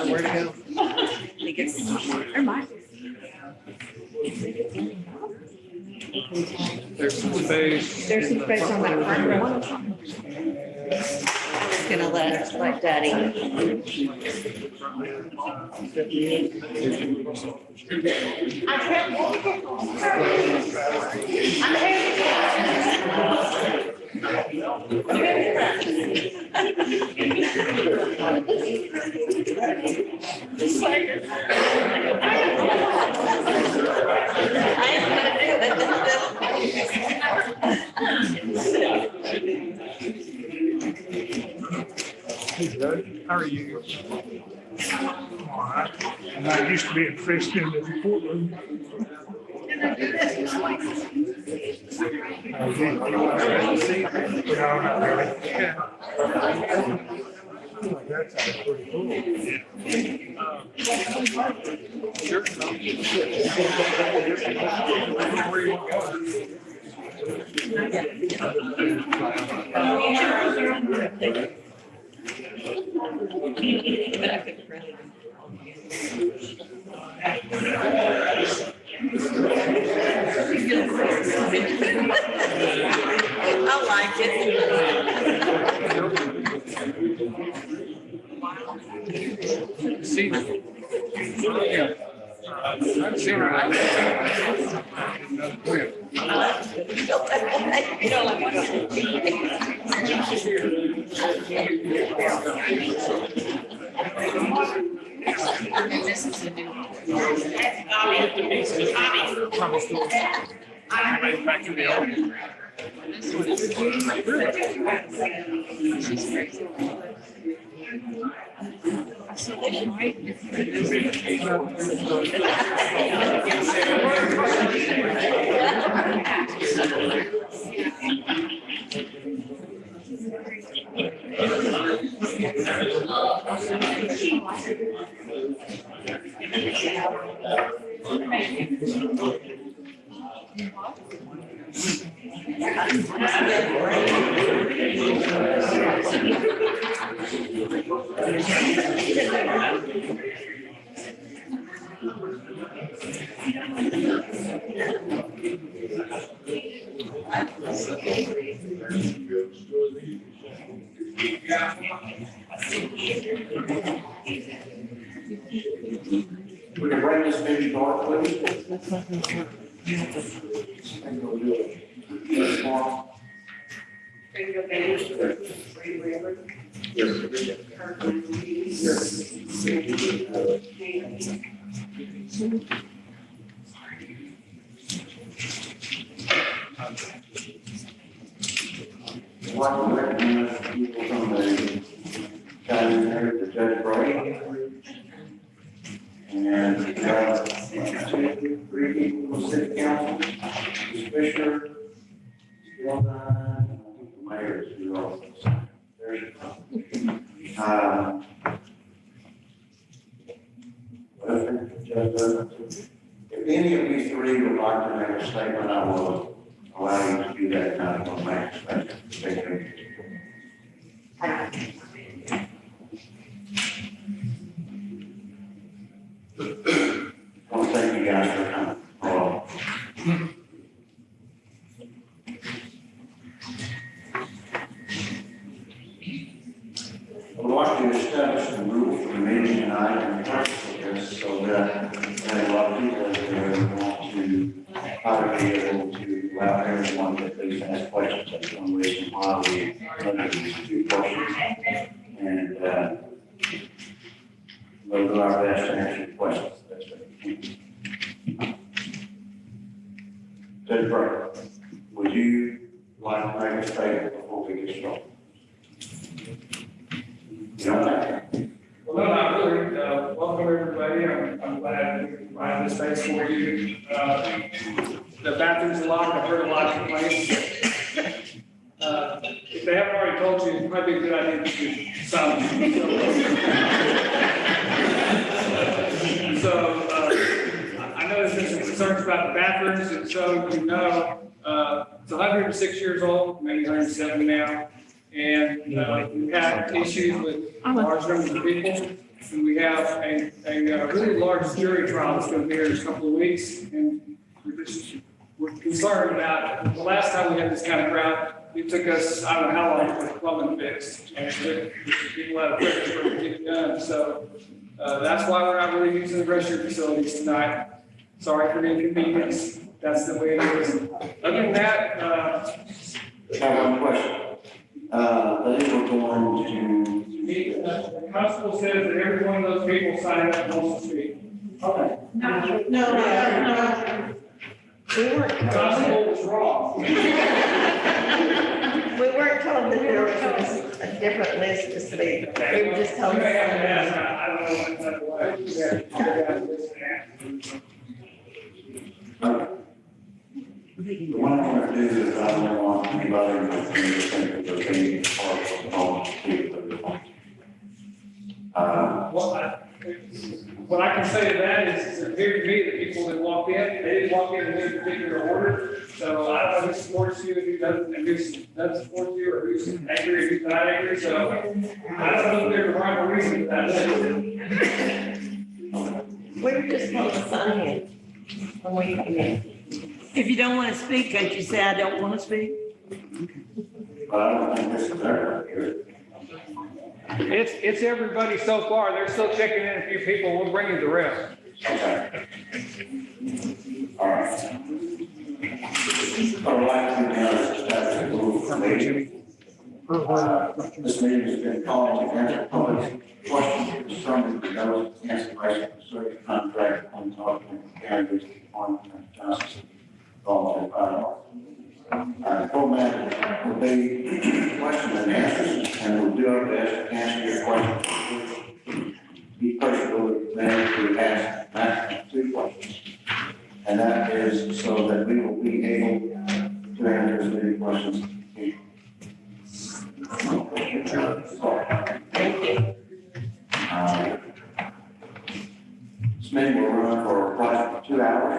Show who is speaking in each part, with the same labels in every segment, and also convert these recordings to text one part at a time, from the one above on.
Speaker 1: Where to go? There's some space.
Speaker 2: There's some space on that front row. I'm just gonna let Daddy.
Speaker 3: Hey, Doug, how are you? All right. I'm not used to being fixed in the courtroom. No, not really. That's pretty cool.
Speaker 1: Sure. Where you want to go?
Speaker 2: I like it.
Speaker 1: See, yeah. I've seen her like that.
Speaker 2: This is a new one.
Speaker 1: Back in the old.
Speaker 2: She's crazy. So they might.
Speaker 4: We can bring this meeting on, please. What we recognize people from the county here, the Judge Bray. And two, three people from city council, Fisher, Mayor, there's if any of these three would like to make a statement, I will allow you to do that kind of on my statement. going to establish some rules for the meeting tonight and purpose of this so that a lot of people out there who want to try to be able to allow everyone to at least ask questions. That's one reason why we limit these two questions. And we'll do our best to answer your questions. That's it. Jennifer, would you like to make a statement before we get started? You don't have to.
Speaker 1: Well, no, not really. Welcome, everybody. I'm glad we provided this space for you. The bathroom's locked. I've heard a lot of complaints. If they haven't already told you, it might be a good idea to do some. So, I know there's been some concerns about the bathrooms, and so you know, it's 106 years old, maybe 107 now. And we've had issues with large numbers of people. And we have a really large jury trial that's going to be here in a couple of weeks. And we're concerned about the last time we had this kind of crowd, it took us, I don't know how long to get the plumbing fixed. And it took people out of prison for it to get done. So that's why we're not really using the restroom facilities tonight. Sorry for the inconvenience. That's the way it is. Other than that,
Speaker 4: I have one question. They were going to.
Speaker 1: the constable says that every one of those people signed up wants to speak. Okay.
Speaker 2: No. We weren't
Speaker 1: The
Speaker 2: told,
Speaker 1: constable was wrong.
Speaker 2: we weren't told that there was a different list to speak. We were just told.
Speaker 1: You may have to ask, I don't know what type of way.
Speaker 4: The one I want to do is I don't want anybody to think that they're being partial on people.
Speaker 1: What I can say to that is, it appeared to me that people that walked in, they didn't walk in any particular order. So I don't know who supports you, who doesn't, and who doesn't support you, or who's angry, or who's not angry. So I don't know if there's a rhyme or reason for that.
Speaker 2: We were just told to sign in when we came in.
Speaker 5: If you don't want to speak, can't you say, I don't want to speak?
Speaker 4: But I don't think this is ever here.
Speaker 1: It's everybody so far. They're still checking in a few people. We'll bring you the rest.
Speaker 4: Okay. All right. I would like to now establish a rule for meeting. This meeting has been called to answer public questions concerning the notice of cancellation of certain contract on talking carriers on Johnson. The format will be questions and answers, and we'll do our best to answer your questions. Each person will be managed to ask maximum 2 questions. And that is so that we will be able to answer as many questions.
Speaker 2: Thank you.
Speaker 4: This meeting will run for approximately 2 hours.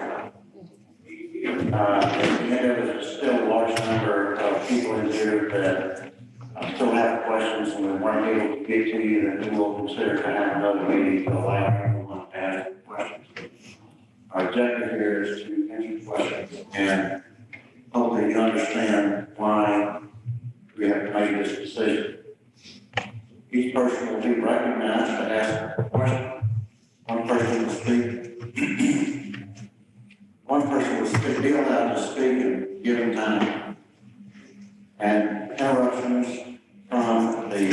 Speaker 4: There's still a large number of people in here that still have questions and we weren't able to get to you, and we will consider to have another meeting to allow everyone to ask questions. Our objective here is to answer questions, and hopefully you understand why we have made this decision. Each person will be recognized to ask a question. One person will speak. One person will be allowed to speak and given time. And interruptions from the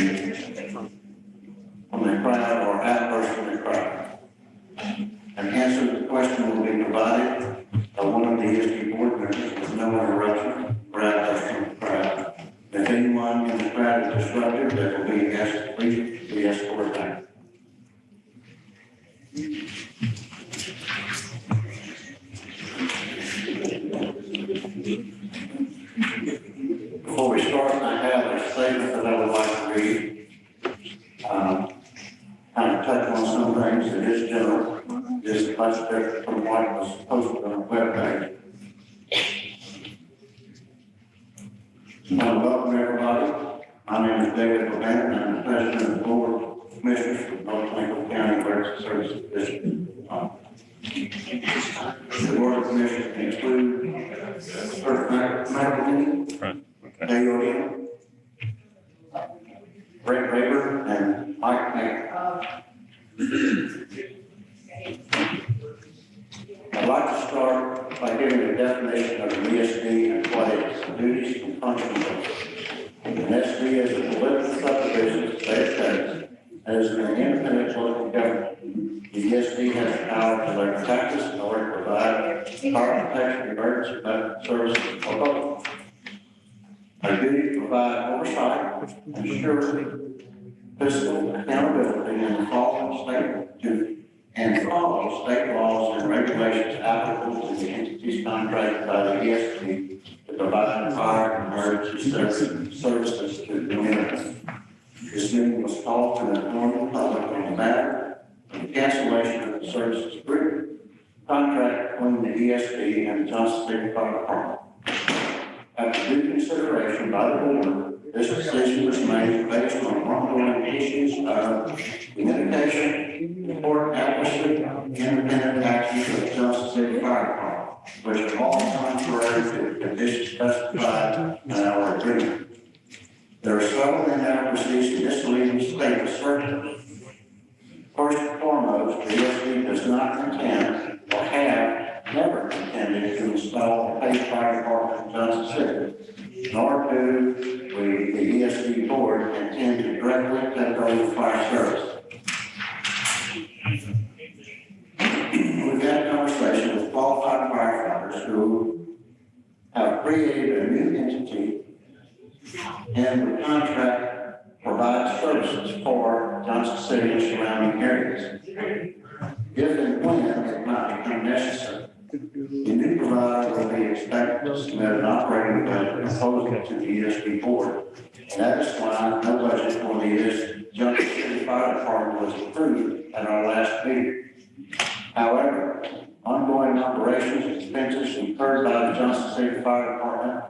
Speaker 4: crowd or outbursts from the crowd. An answer to the question will be provided by one of the ESD board members with no interruption or outburst from the crowd. If anyone in the crowd is disrupted, there will be asked to leave the escort back. Before we start, I have a statement that I would like to read. Kind of touch on some things. It is general. It is much different from what was posted on the webpage. Welcome everybody. My name is David Levant, and I'm the president of the board of commissioners for North Lincoln County Emergency Services District. The board of commissioners can include first medical team, AOM, Brett Raber and Mike Mayer. I'd like to start by giving a definition of an ESD and what its duties and functions are. An SD is a political subdivision of state states and is an independent local government. The ESD has the power to levy taxes in order to provide fire protection, emergency medical services for both. Our duty to provide oversight, ensure fiscal accountability, and follow state laws and regulations applicable to the entities contracted by the ESD to provide fire and emergency services to the community. This meeting was called to inform the public on the matter of the cancellation of the services agreement contract between the ESD and the Johnson City Fire Department. After due consideration by the board, this decision was made based on ongoing issues of communication, report accuracy, independent actions of the Johnson City Fire Department, which are all contrary to the conditions specified in our agreement. There are several inaccuracies in this legal statement circular. First and foremost, the ESD does not intend or have never intended to install a paid fire department in Johnson City, nor do we, the ESD board, intend to directly take over fire service. We've had a conversation with qualified firefighters who have created a new entity and the contract provides services for Johnson City and surrounding areas. If and when it might become necessary, the new provider will be expected to submit an operating budget proposal to the ESD board. And that is why no budget for the Johnson City Fire Department was approved at our last meeting. However, ongoing operations expenses incurred by the Johnson City Fire Department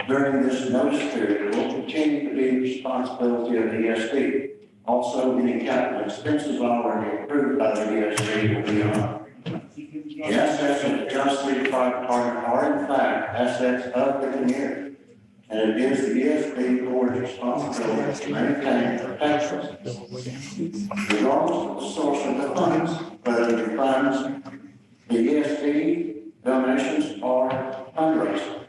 Speaker 4: during this notice period will continue to be the responsibility of the ESD. Also, any capital expenses already approved by the ESD will be on. The assets of the Johnson City Fire Department are in fact assets of the community, and it is the ESD board's responsibility to maintain and protect them. Regardless of the source of the funds, whether the funds, the ESD donations or fundraising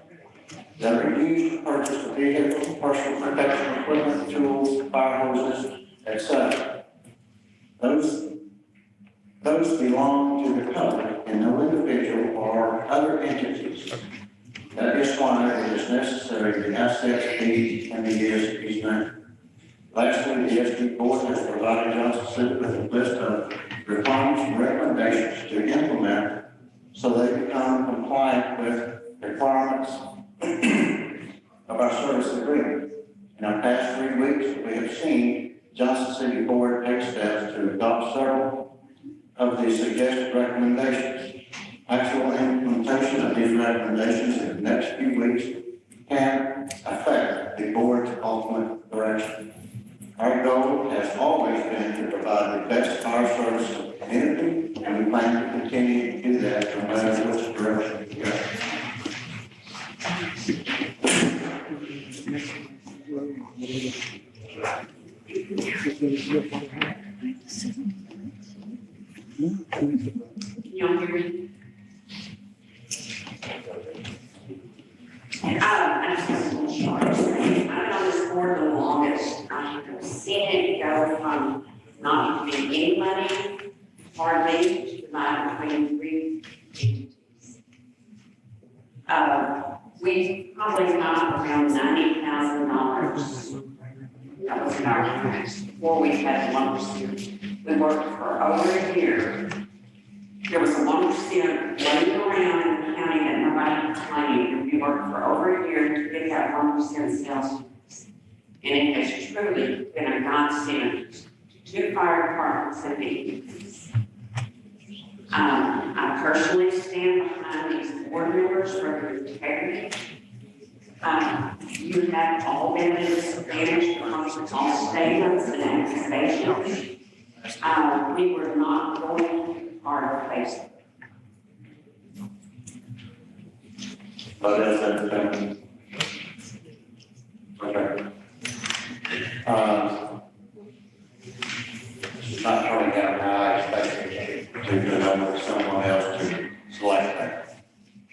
Speaker 4: that are used to purchase the vehicle, personal protection equipment, tools, fire hoses, etc. Those belong to the public and no individual or other entities. That is why it is necessary the assets be in the ESD's name. Lastly, the ESD board has provided Johnson City with a list of requirements and recommendations to implement so they become compliant with requirements of our service agreement. In our past 3 weeks, we have seen Johnson City Board take steps to adopt several of the suggested recommendations. Actual implementation of these recommendations in the next few weeks can affect the board's ultimate direction. Our goal has always been to provide the best fire service to the community, and we plan to continue to do that no matter which direction we go.
Speaker 6: Y'all hear me? I just have a little short. I've been on this board the longest. I've seen it go from not giving any money, hardly, to divide between 3 entities. We probably got around $90,000. That was in our contracts before we had 1%. We worked for over a year. There was a 1% laying around in the county that nobody was claiming, and we worked for over a year to get that 1% sales tax. And it has truly been a godsend to fire departments and agencies. I personally stand behind these board members for their integrity. You have all been disadvantaged from false statements and accusations. We were not going to face it.
Speaker 4: But as okay. It's not turning out how I expected to go with someone else to select that.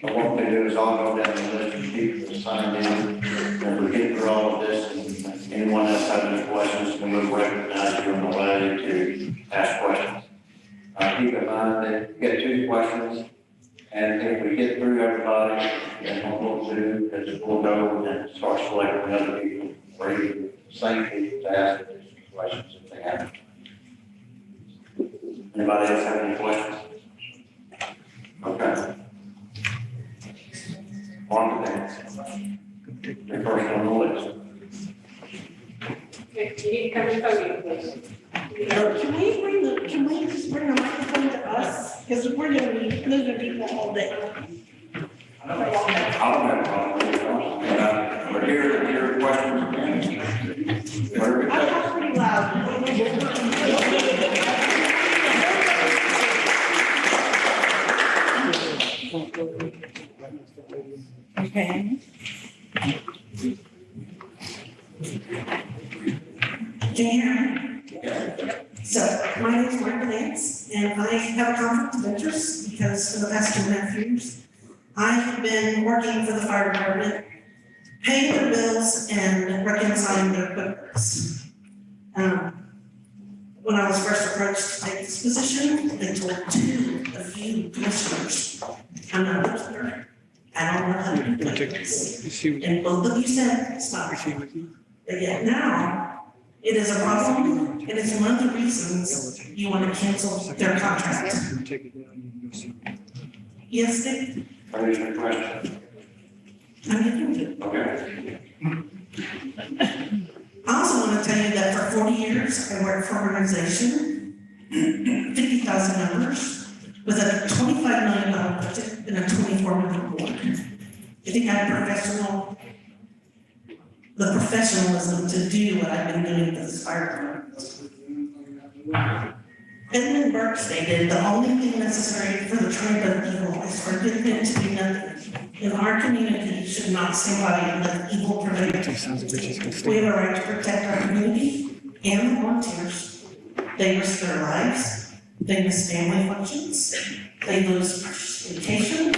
Speaker 4: So what we do is I'll go down the list of people that signed in, and we get through all of this, and anyone else has any questions, we will recognize you in the way to ask questions. Keep in mind that you get 2 questions, and if we get through everybody, then what we'll do is we'll go and start selecting other people, or even same people to ask additional questions if they have. Anybody else have any questions? Okay. On to the next. The first on the list.
Speaker 7: Okay, you need to come to the podium, please.
Speaker 5: Can we just bring a microphone to us? Because we're gonna be moving people all day.
Speaker 4: I don't have a problem with it. We're here to hear questions. Whatever it
Speaker 5: I
Speaker 4: takes.
Speaker 5: talk pretty loud. Okay.
Speaker 8: Can you hear me? So, my name is Michael Nance, and I have a conflict of interest because for the past 2.5 years, I have been working for the fire department, paying their bills and reconciling their books. When I was first approached to take this position, they told 2 of you commissioners, I'm not a bookkeeper, I don't know how to do books. And both of you said, stop. But yet now, it is a problem, and it's one of the reasons you want to cancel their contract. Yes, Dick?
Speaker 4: What is your question?
Speaker 8: I'm getting to it.
Speaker 4: Okay.
Speaker 8: I also want to tell you that for 40 years, I worked for an organization, 50,000 members, with a $25 million budget and a 24-member board. I think I have the professionalism to do what I've been doing for this fire department. Edmund Burke stated, the only thing necessary for the tribe of evil is for good men to do nothing. In our community, should not stay by and let evil prevail. We have a right to protect our community and the volunteers. They risk their lives, they miss family functions, they lose education,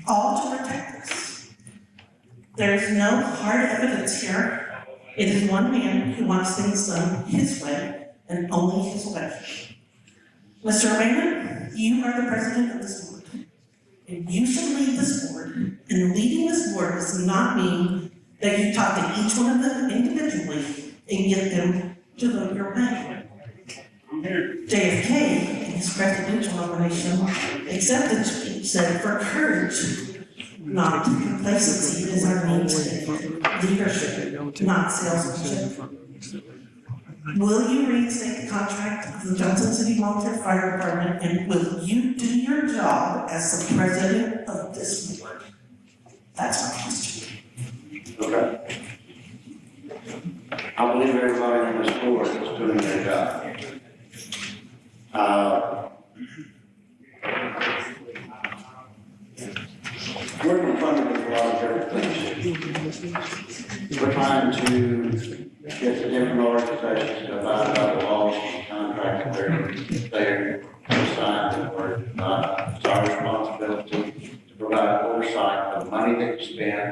Speaker 8: all to protect us. There is no hard evidence here. It is one man who wants things done his way and only his way. Mr. Raymond, you are the president of this board, and you should lead this board, and leading this board does not mean that you talk to each one of them individually and get them to vote your way. JFK, in his presidential nomination, accepted said, for courage, not complacency is our mainstay, leadership, not salesmanship. Will you reinstate the contract of the Johnson City Volunteer Fire Department, and will you do your job as the president of this board? That's my question.
Speaker 4: Okay. I believe everybody in this board is doing their job. We're confronted with a lot of different things. We're trying to get the different organizations to abide by the laws and contracts they're assigned and we're not. It's our responsibility to provide oversight of the money that you spend,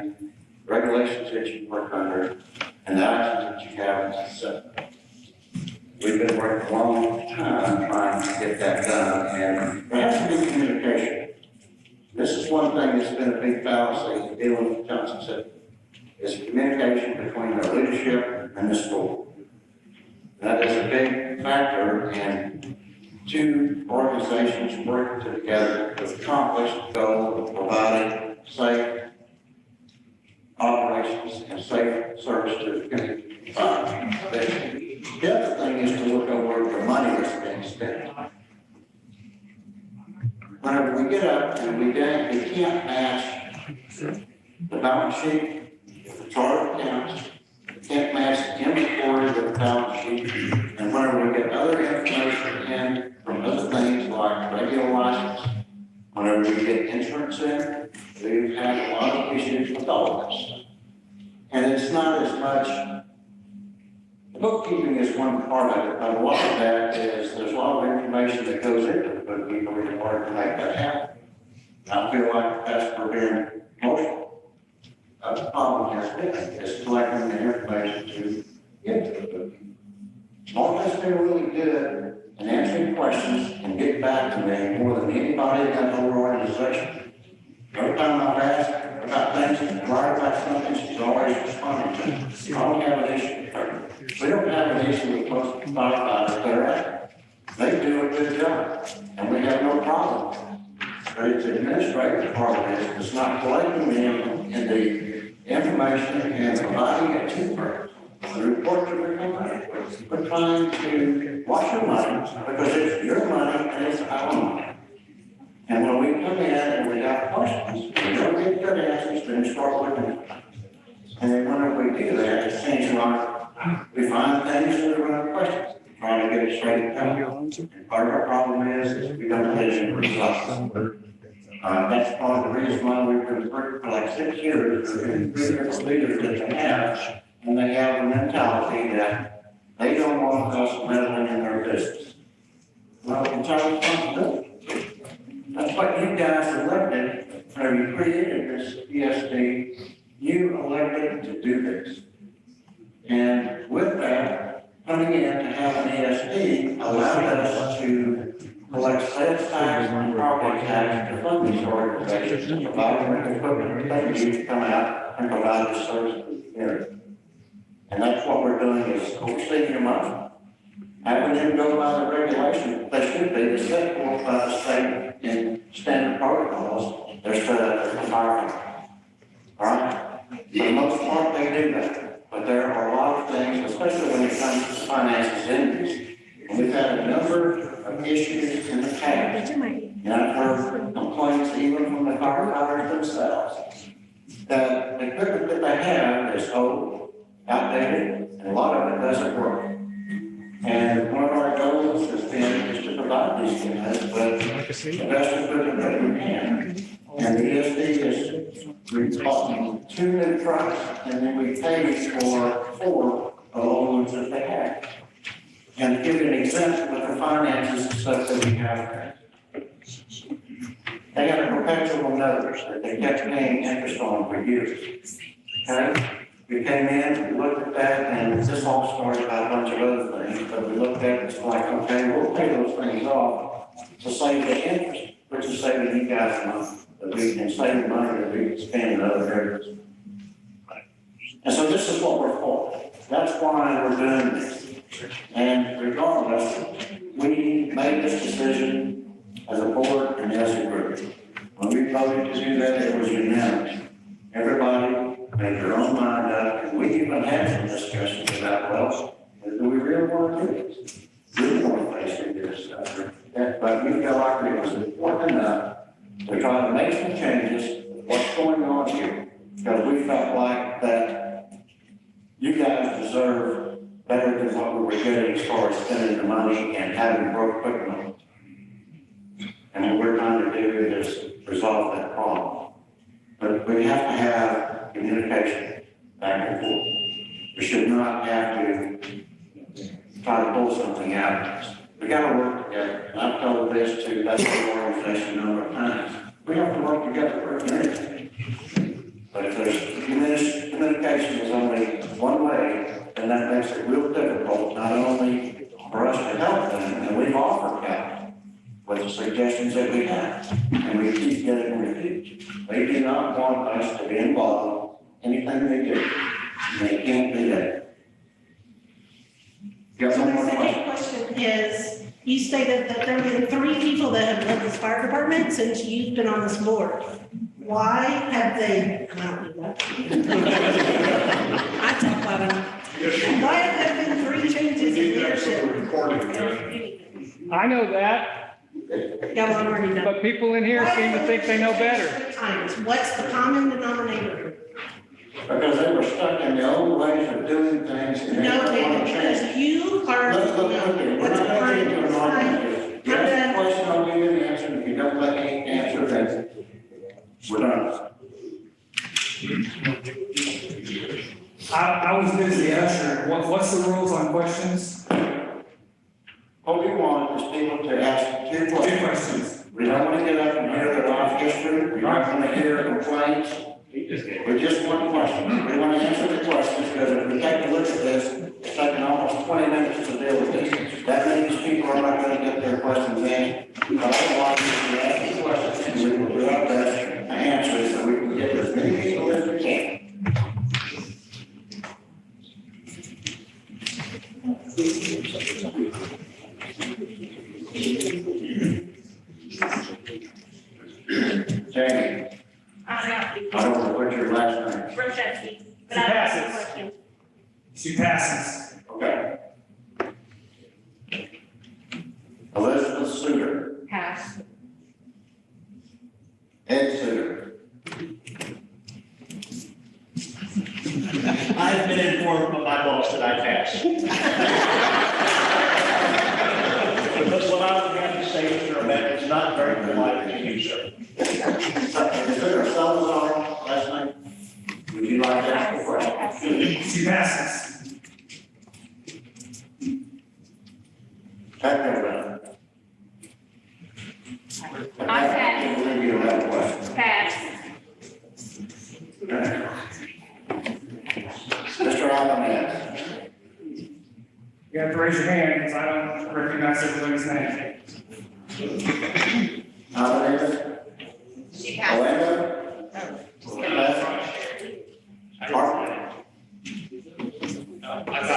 Speaker 4: regulations that you work under, and the actions that you have to set. We've been working a long time trying to get that done, and there has to be communication. This is one thing that's been a big fallacy in dealing with Johnson City, is communication between the leadership and this board. That is a big factor in 2 organizations working together to accomplish the goal of providing safe operations and safe service to the community. The other thing is to look over the money that's being spent. Whenever we get up and we can't match the balance sheet, the chart of accounts, we can't match the inventory with the balance sheet, and whenever we get other information in from other things like radio license, whenever we get insurance in, we've had a lot of issues with all of this. And it's not as much the bookkeeping bookkeeping is one part of it, but a lot of that is, there's a lot of information that goes into the bookkeeping in order to make that happen. I feel like that's for being most of the problem has been, is collecting the information to get to the bookkeeping. Mark has been really good in answering questions and getting back to me more than anybody in that whole organization. Every time I've asked about things and inquired about something, she's always responding to me. I don't have an issue with her. We don't have an issue with most firefighters that are at. They do a good job, and we have no problem. But it's the administrative part of it, it's not collecting the information and providing it to her. The report to the company. We're trying to watch your money, because it's your money and it's our money. And when we come in and we have questions, we don't get good answers, then we start looking at them. And then whenever we do that, it seems like we find things that are going to questions, trying to get it straightened out. And part of our problem is we don't listen to results. That's part of the reason why we've been working for like 6 years, and three different leaders that they have, and they have a mentality that they don't want us meddling in their business. Well, it's our responsibility. That's what you guys elected, or you created this ESD, you elected to do this. And with that, coming in to have an ESD allowed us to collect sales tax and property tax to fund these organizations, to provide them with equipment that they need to come out and provide the service to the area. And that's what we're doing, is overseeing your money. Having them go by the regulation, they should be set forth by the state in standard protocols. They're set up as a firefighter. All right? For the most part, they do that. But there are a lot of things, especially when it comes to finances in these. And we've had a number of issues in the past. And I've heard complaints even from the firefighters themselves that the equipment that they have is old, outdated, and a lot of it doesn't work. And one of our goals has been is to provide these guys with the best equipment that we can. And the ESD is, we bought 2 new trucks, and then we paid for 4 of the old ones that they had. And to give you an example of the finances and stuff that we have, they had a perpetual notice that they kept paying interest on for years. Okay? We came in, we looked at that, and this all started by a bunch of other things, but we looked at it, it's like, okay, we'll pay those things off to save the interest, which is saving you guys money, that we can save the money that we can spend in other areas. And so this is what we're for. That's why we're doing this. And regardless, we made this decision as a board and as a group. When we voted to do that, it was unanimous. Everybody made their own mind up, and we even had some discussions about, well, do we really want to do this? Do we want to face into this stuff? But we felt like it was important enough to try to make some changes with what's going on here, because we felt like that you guys deserve better than what we were getting as far as spending the money and having broke equipment. And what we're trying to do is resolve that problem. But we have to have communication back and forth. We should not have to try to pull something out. We got to work together. And I've told this to that organization a number of times. We have to work together for anything. But if there's communication is only one way, then that makes it real difficult, not only for us to help them, and we've offered help with the suggestions that we have, and we keep getting refused. They do not want us to be involved in anything they do. They can't do that. You got
Speaker 5: So
Speaker 4: one
Speaker 5: my
Speaker 4: more
Speaker 5: second
Speaker 4: question?
Speaker 5: question is, you stated that there have been 3 people that have led this fire department since you've been on this board. Why have they, I don't do that. I talk loud enough. Why have there been 3 changes in leadership?
Speaker 1: I know that,
Speaker 5: Yeah, well, I'm already done.
Speaker 1: but people in here seem to think they know better.
Speaker 5: Times. What's the common denominator?
Speaker 4: Because they were stuck in the old ways of doing things. And they
Speaker 5: No,
Speaker 4: don't want to change.
Speaker 5: because you are.
Speaker 4: Let's look at it. We're
Speaker 5: What's
Speaker 4: not
Speaker 5: the
Speaker 4: going to get into an argument. You ask a
Speaker 5: I'm
Speaker 4: question, I'll give you an answer. If you don't let me answer, then we're done.
Speaker 1: I was busy answering, what's the rules on some questions.
Speaker 4: What we want is people to ask two
Speaker 1: Two
Speaker 4: questions.
Speaker 1: questions.
Speaker 4: We don't want to get up and hear their life history, we don't want to hear complaints. We just want questions. We want to answer the questions, because if we take a look at this, it's taking almost 20 minutes to deal with this. That means people are not going to get their questions answered. But I want you to ask the questions, and we will do our best to answer it, so we can get as many people as we can. Jamie, I don't know what your last name.
Speaker 5: Roshetti, but
Speaker 1: She
Speaker 5: I have
Speaker 1: passes.
Speaker 5: a question.
Speaker 1: She passes.
Speaker 4: Okay. Elizabeth Suter,
Speaker 2: Pass.
Speaker 4: Ed Suter,
Speaker 9: I've been informed by my boss that I passed. Because what I would have to say, Mr. Ahmed, is not very polite to you, sir.
Speaker 4: is there a Salazar last name? Would you like to ask a question?
Speaker 1: She passes.
Speaker 4: Pat Everett.
Speaker 7: I pass.
Speaker 4: I believe you don't have a question.
Speaker 7: Pass.
Speaker 4: Okay. Mr. Allen,
Speaker 1: You have to raise your hand, because I don't recognize everybody's name.
Speaker 4: Allen,
Speaker 2: She passes.
Speaker 4: Orlando, Mark.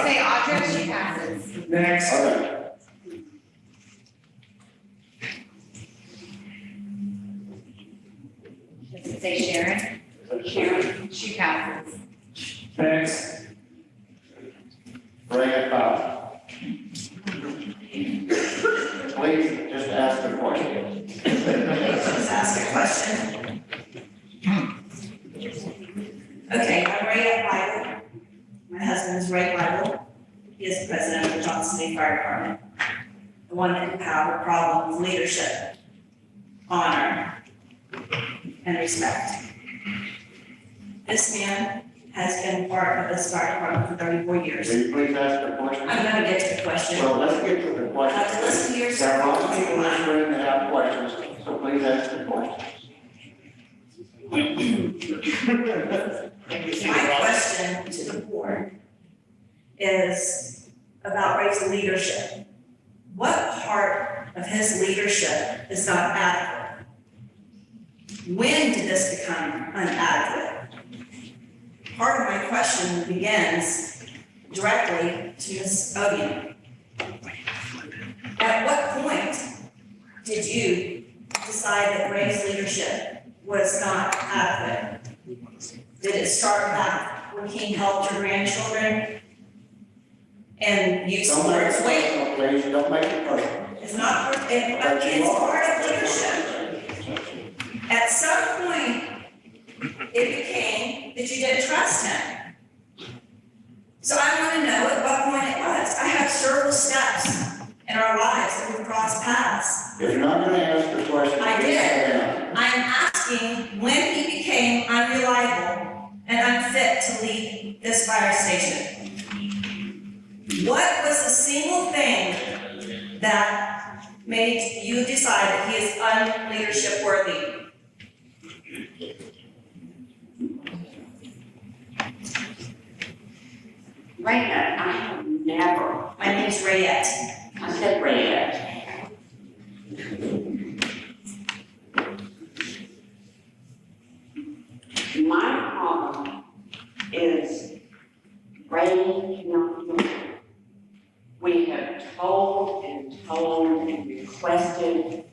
Speaker 2: Say Audra, she passes.
Speaker 1: Next.
Speaker 4: Okay.
Speaker 2: Does it say Sharon?
Speaker 6: Sharon,
Speaker 2: She passes.
Speaker 1: Next.
Speaker 4: Bring it back. Please, just ask a question.
Speaker 8: Just ask a question. Okay, I'm Ray Bible. My husband is Ray Bible. He is the president of the Johnson City Fire Department. The one that can have a problem with leadership, honor, and respect. This man has been part of this fire department for 34 years.
Speaker 4: Will you please ask a question?
Speaker 8: I'm gonna get to the question.
Speaker 4: Well, let's get to the
Speaker 8: I
Speaker 4: question.
Speaker 8: have to listen to your
Speaker 4: There are lots of people in this
Speaker 8: service.
Speaker 4: room that have questions, so please ask the questions.
Speaker 8: My question to the board is about Ray's leadership. What part of his leadership is not adequate? When did this become inadequate? Part of my question begins directly to Ms. Odium. At what point did you decide that Ray's leadership was not adequate? Did it start back when he helped your grandchildren? And you
Speaker 4: Don't make it
Speaker 8: support, wait,
Speaker 4: personal, please, don't make it personal.
Speaker 8: it's not, it's part of leadership. At some point, it became that you didn't trust him. So I want to know at what point it was. I have several steps in our lives that we've crossed paths.
Speaker 4: If you're not gonna ask the question.
Speaker 8: I
Speaker 4: please
Speaker 8: did.
Speaker 4: sit down.
Speaker 8: I'm asking when he became unreliable and unfit to lead this fire station. What was the single thing that made you decide that he is unleadership worthy?
Speaker 6: Rayette, I have never,
Speaker 8: My name is Rayette.
Speaker 6: I said Rayette. My problem is Ray cannot do it. We have told and requested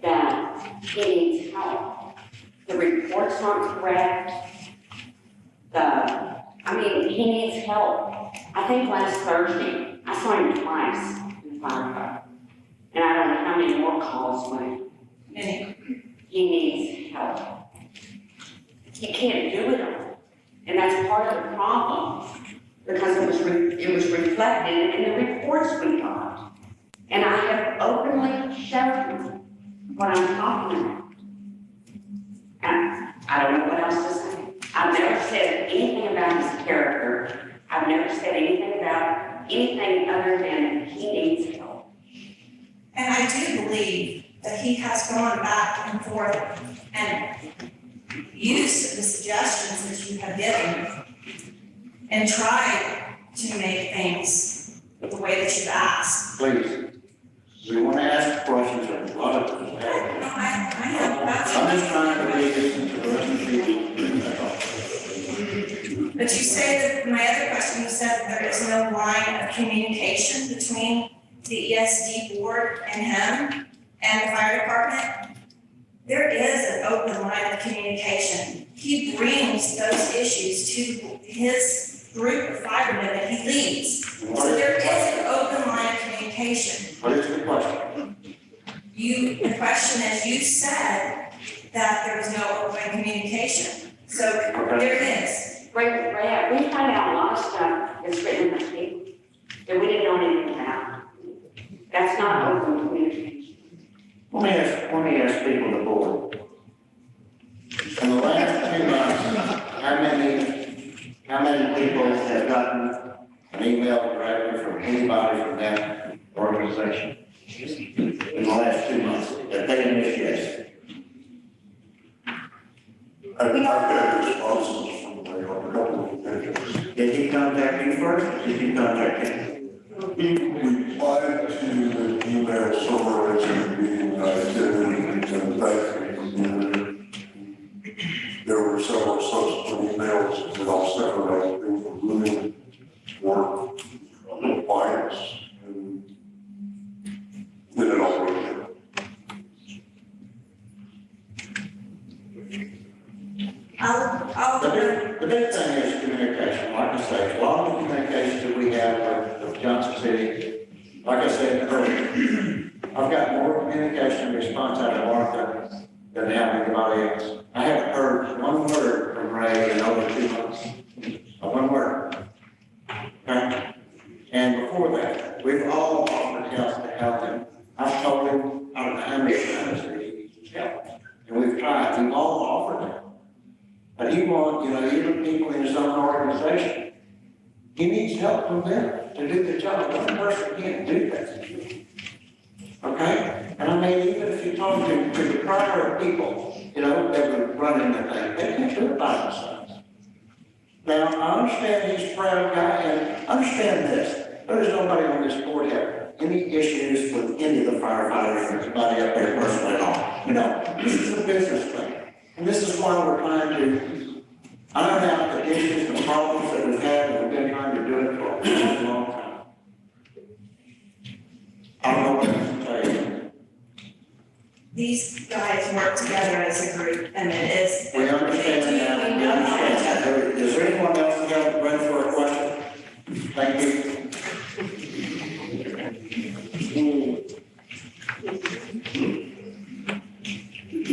Speaker 6: that he needs help. The report's not correct. He needs help. I think last Thursday, I saw him twice in the fire department. And I don't know how many more calls went.
Speaker 8: And
Speaker 6: He needs help. He can't do it all. And that's part of the problem, because it was reflected in the reports we got. And I have openly shown what I'm talking about. And I don't know what else to say. I've never said anything about his character. I've never said anything about
Speaker 10: believe that he has gone back and forth and used the suggestions that you have given and tried to make things the way that you've asked.
Speaker 4: Please, we want to ask questions of a lot of them.
Speaker 10: No, I have, that's.
Speaker 4: I'm just trying to lead this into the rest of the people. That's all.
Speaker 10: But you say that, my other question, you said there is no line of communication between the ESD board and him and the fire department. There is an open line of communication. He brings those issues to his group of firemen that he leads. So there is an open line of communication.
Speaker 4: What is the question?
Speaker 10: The question is, you said that there was no open communication. So there is.
Speaker 6: Ray, we find out a lot of stuff that's written in the paper that we didn't know anything about. That's not open communication.
Speaker 4: Let me ask people on the board. In the last 2 months, how many people have gotten an email directly from anybody from that organization? In the last 2 months, that they initiated?
Speaker 11: I've had responses from the mayor on a couple of occasions.
Speaker 4: Did he contact you first, or did you contact him?
Speaker 11: He replied to the email summarizing the meeting I attended and thanked me for it. There were several subsequent emails that all separated including work, compliance, and then it all went there.
Speaker 4: The big thing is communication. Like I say, a lot of the communication that we have with Johnson City, like I said earlier, I've got more communication response out of Martha than I have anybody else. I haven't heard one word from Ray in over 2 months. Not one word. Okay? And before that, we've all offered help to help him. I've told him, I don't know how many times that he needs help. And we've tried, we've all offered him. But he wants, even people in his own organization, he needs help from them to do the job. One person can't do that. Okay? And I mean, even if you talk to the prior people, that were running the thing, they can't do it by themselves. Now, I understand he's a proud guy, and understand this. There's nobody on this board have any issues with any of the firefighters or anybody up there personally at all. This is a business thing. And this is why we're trying to iron out the issues and problems that we've had, and we've been trying to do it for a long, long time. I don't know what else to tell you.
Speaker 10: These guys work together as a group, and it is.
Speaker 4: We understand that. We understand that. Is there anyone else who has ready for a question? Thank you.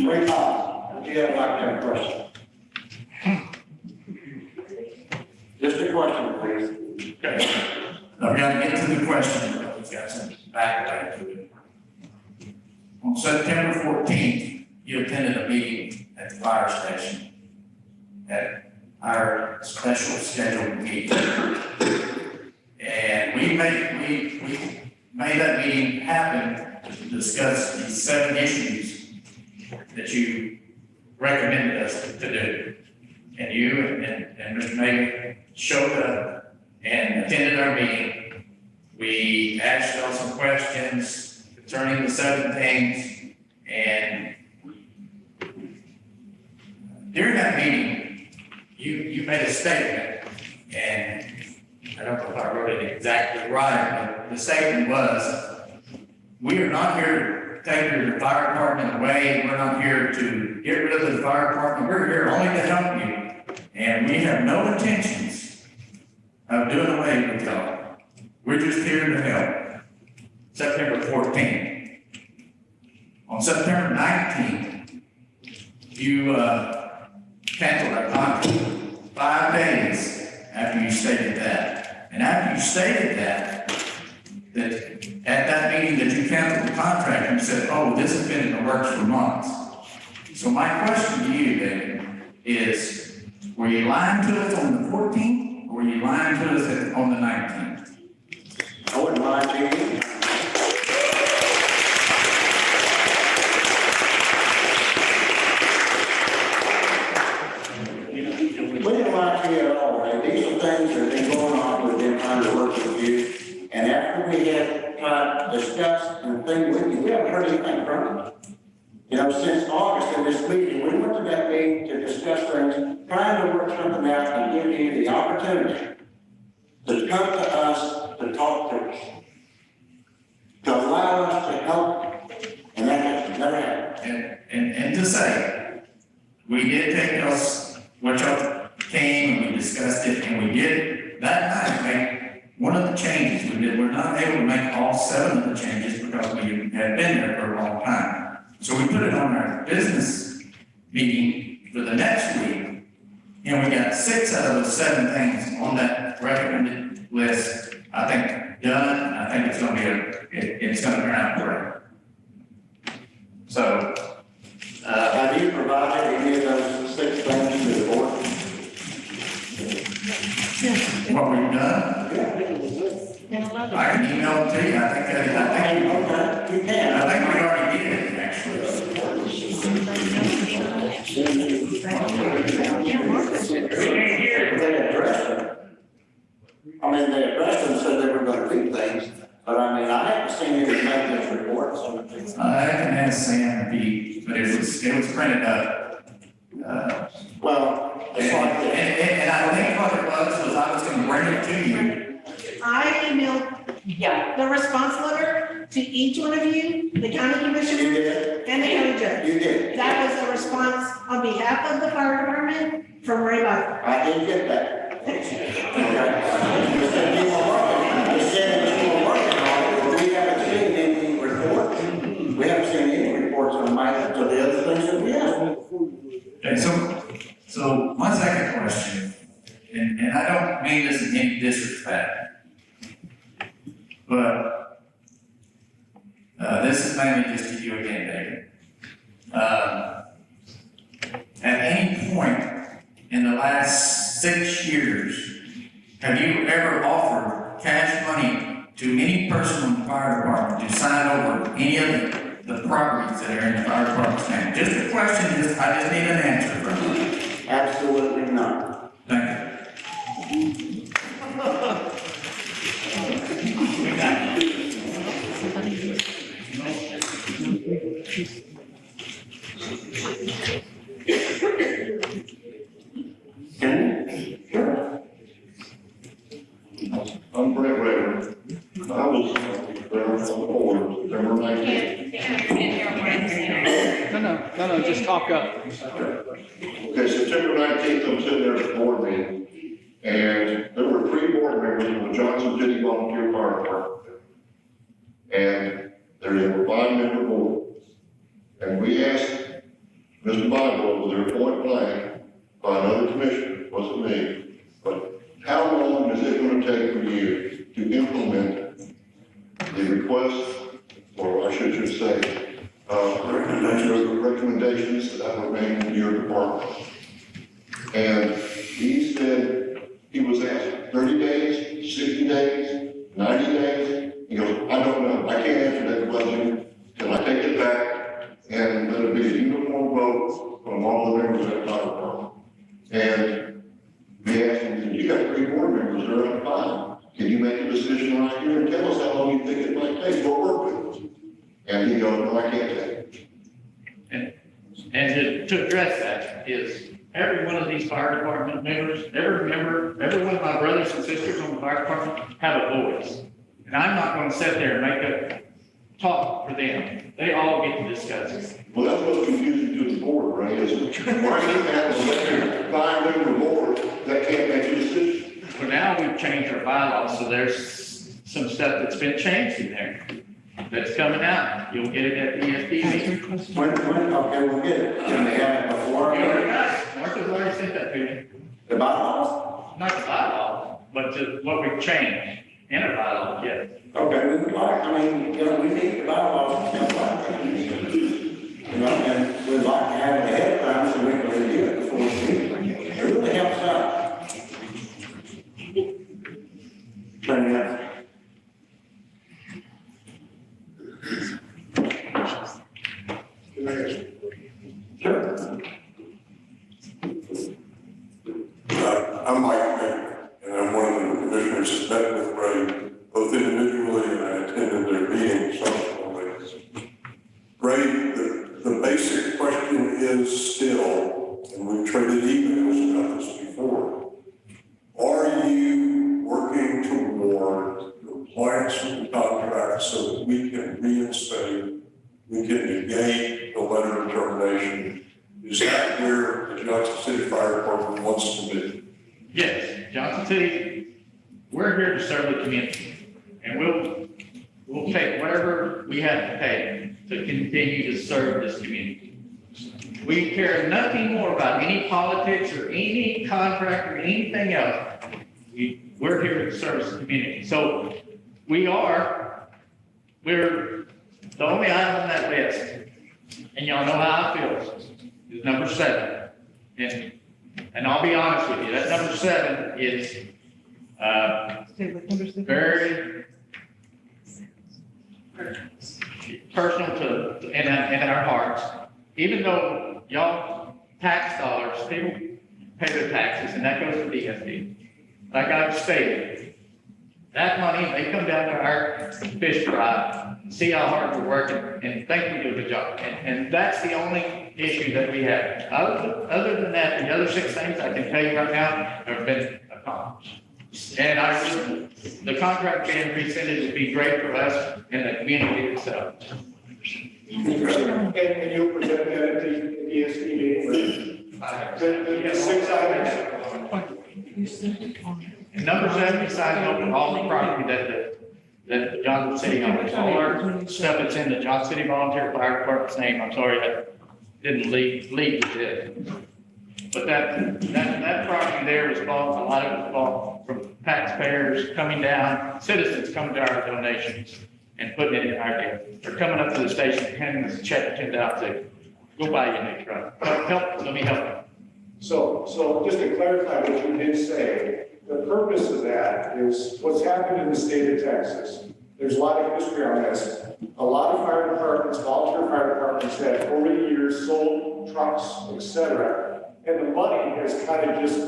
Speaker 4: Ray Todd, do you have like to have a question? Just a question, please.
Speaker 12: Okay. I've got to get to the question, but we've got some background to it. On September 14th, you attended a meeting at the fire station at our special scheduled meeting. And we made that meeting happen to discuss these 7 issues that you recommended us to do. And you and Mr. Mayor showed up and attended our meeting. We asked y'all some questions concerning the 7 things, and during that meeting, you made a statement, and I don't know if I wrote it exactly right, but the statement was, we are not here to take the fire department away. We're not here to get rid of the fire department. We're here only to help you. And we have no intentions of doing away with y'all. We're just here to help. September 14th. On September 19th, you canceled our contract 5 days after you stated that. And after you stated that at that meeting that you canceled the contract, you said, oh, this has been in the works for months. So my question to you, David, is, were you lying to us on the 14th, or were you lying to us on the 19th?
Speaker 4: I wouldn't lie to you. try to discuss and think with you. We haven't heard anything from them. You know, since August in this meeting, we went to that meeting to discuss things, trying to work something out and give you the opportunity to come to us, to talk to us, to allow us to help, and that has never happened.
Speaker 12: And to say, we did take those, what y'all came and we discussed it, and we did that night make one of the changes we did. We're not able to make all 7 of the changes because we had been there for a long time. So we put it on our business meeting for the next week, and we got 6 out of those 7 things on that recommended list, I think, done, and I think it's gonna be it's gonna turn out great. So,
Speaker 4: Have you provided any of those 6 things to the board?
Speaker 12: what we've done, I can email it to you, I think,
Speaker 4: Okay, you can.
Speaker 12: I think we already did it, actually.
Speaker 4: They addressed them. I mean, they addressed them, said they were gonna do things, but I mean, I haven't seen any maintenance reports.
Speaker 12: I haven't had Sam be, but it was printed up.
Speaker 4: Well, it's like this.
Speaker 12: And I think what it was I was gonna bring it to you.
Speaker 5: I emailed the response letter to each one of you, the county
Speaker 4: You
Speaker 5: commissioner
Speaker 4: did,
Speaker 5: and the county judge.
Speaker 4: you did.
Speaker 5: That was a response on behalf of the fire department from Ray Bucker.
Speaker 4: I didn't get that. Okay. You said you were working, you said you were working on it, but we haven't seen any reports. We haven't seen any reports on maintenance or the other things that we have.
Speaker 12: Okay, so my second question, and I don't mean this in any disrespect, but this is mainly just to you again, David. At any point in the last 6 years, have you ever offered cash money to any person in the fire department to sign over any of the properties that are in the fire department's name? Just a question, I just need an answer from you.
Speaker 4: Absolutely not.
Speaker 12: Thank you.
Speaker 4: Sure.
Speaker 11: I'm Brett Rader. I was there on the board, September 19th.
Speaker 1: No, just talk up.
Speaker 11: Okay, September 19th, I'm sitting there at the board meeting, and there were 3 board members from the Johnson City Volunteer Fire Department. And there's a 5-member board. And we asked Mr. Bible, was there point blank by another commissioner, it wasn't me, but how long is it going to take for you to implement the request, or I should say, recommendations that were made in your department? And he said, he was asked 30 days, 60 days, 90 days. He goes, I don't know, I can't answer that question till I take it back and let it be a uniform vote from all the members of the fire department. And we asked him, you got 3 board members, they're on 5. Can you make a decision right here and tell us how long you think it might take? We'll work with us. And he goes, no, I can't take it.
Speaker 9: And to address that is every one of these fire department members, every one of my brothers and sisters on the fire department have a voice. And I'm not going to sit there and make a talk for them. They all get to discuss it.
Speaker 11: Well, that's what's confusing to the board, right? Is why do you have a 5-member board that can't make a decision?
Speaker 9: But now we've changed our bylaws, so there's some stuff that's been changed in there. That's coming out. You'll get it at the ESD meeting.
Speaker 4: When, okay, we'll get it. Can they have it before?
Speaker 9: Martha's already sent that to me.
Speaker 4: The bylaws?
Speaker 9: Not the bylaw, but what we've changed in our bylaw, yes.
Speaker 4: Okay, we would like, I mean, you know, we need the bylaws and stuff like that. You know, and we'd like to have it ahead of time so we can review it before we meet. It really helps out. Turn it up. Sure.
Speaker 11: I'm Mike Mayor, and I'm one of the commissioners that met with Ray, both individually and I attended their we can reinstate, we can negate the letter of termination. Is that where the Johnson City Fire Department wants to be?
Speaker 9: Yes, Johnson City, we're here to serve the community, and we'll take whatever we have to pay to continue to serve this community. We care nothing more about any politics or any contract or anything else. We're here to service the community. So we're the only item on that list, and y'all know how I feel, is number 7. And I'll be honest with you, that number 7 is very personal to in our hearts. Even though y'all tax dollars, people pay their taxes, and that goes to ESD. Like I've stated, that money, they come down to our fish fry, see how hard we're working, and think we do a good job. And that's the only issue that we have. Other than that, the other 6 things I can tell you right now have been accomplished. And the contract being rescinded would be great for us and the community itself.
Speaker 3: And you'll present that at the ESD meeting? The 6 items?
Speaker 9: And number 7, besides open all the property that the Johnson City owns, all our stuff that's in the Johnson City Volunteer Fire Department's name, I'm sorry that didn't lead with it. But that property there was bought, a lot of it was bought from taxpayers coming down, citizens coming to our donations and putting it in our deal. They're coming up to the station, handing us a check for $10,000, go buy you a new truck. Let me help you.
Speaker 3: So just to clarify what you did say, the purpose of that is what's happened in the state of Texas. There's a lot of history on this. A lot of fire departments, volunteer fire departments have over the years sold trucks, etc. And the money has kind of just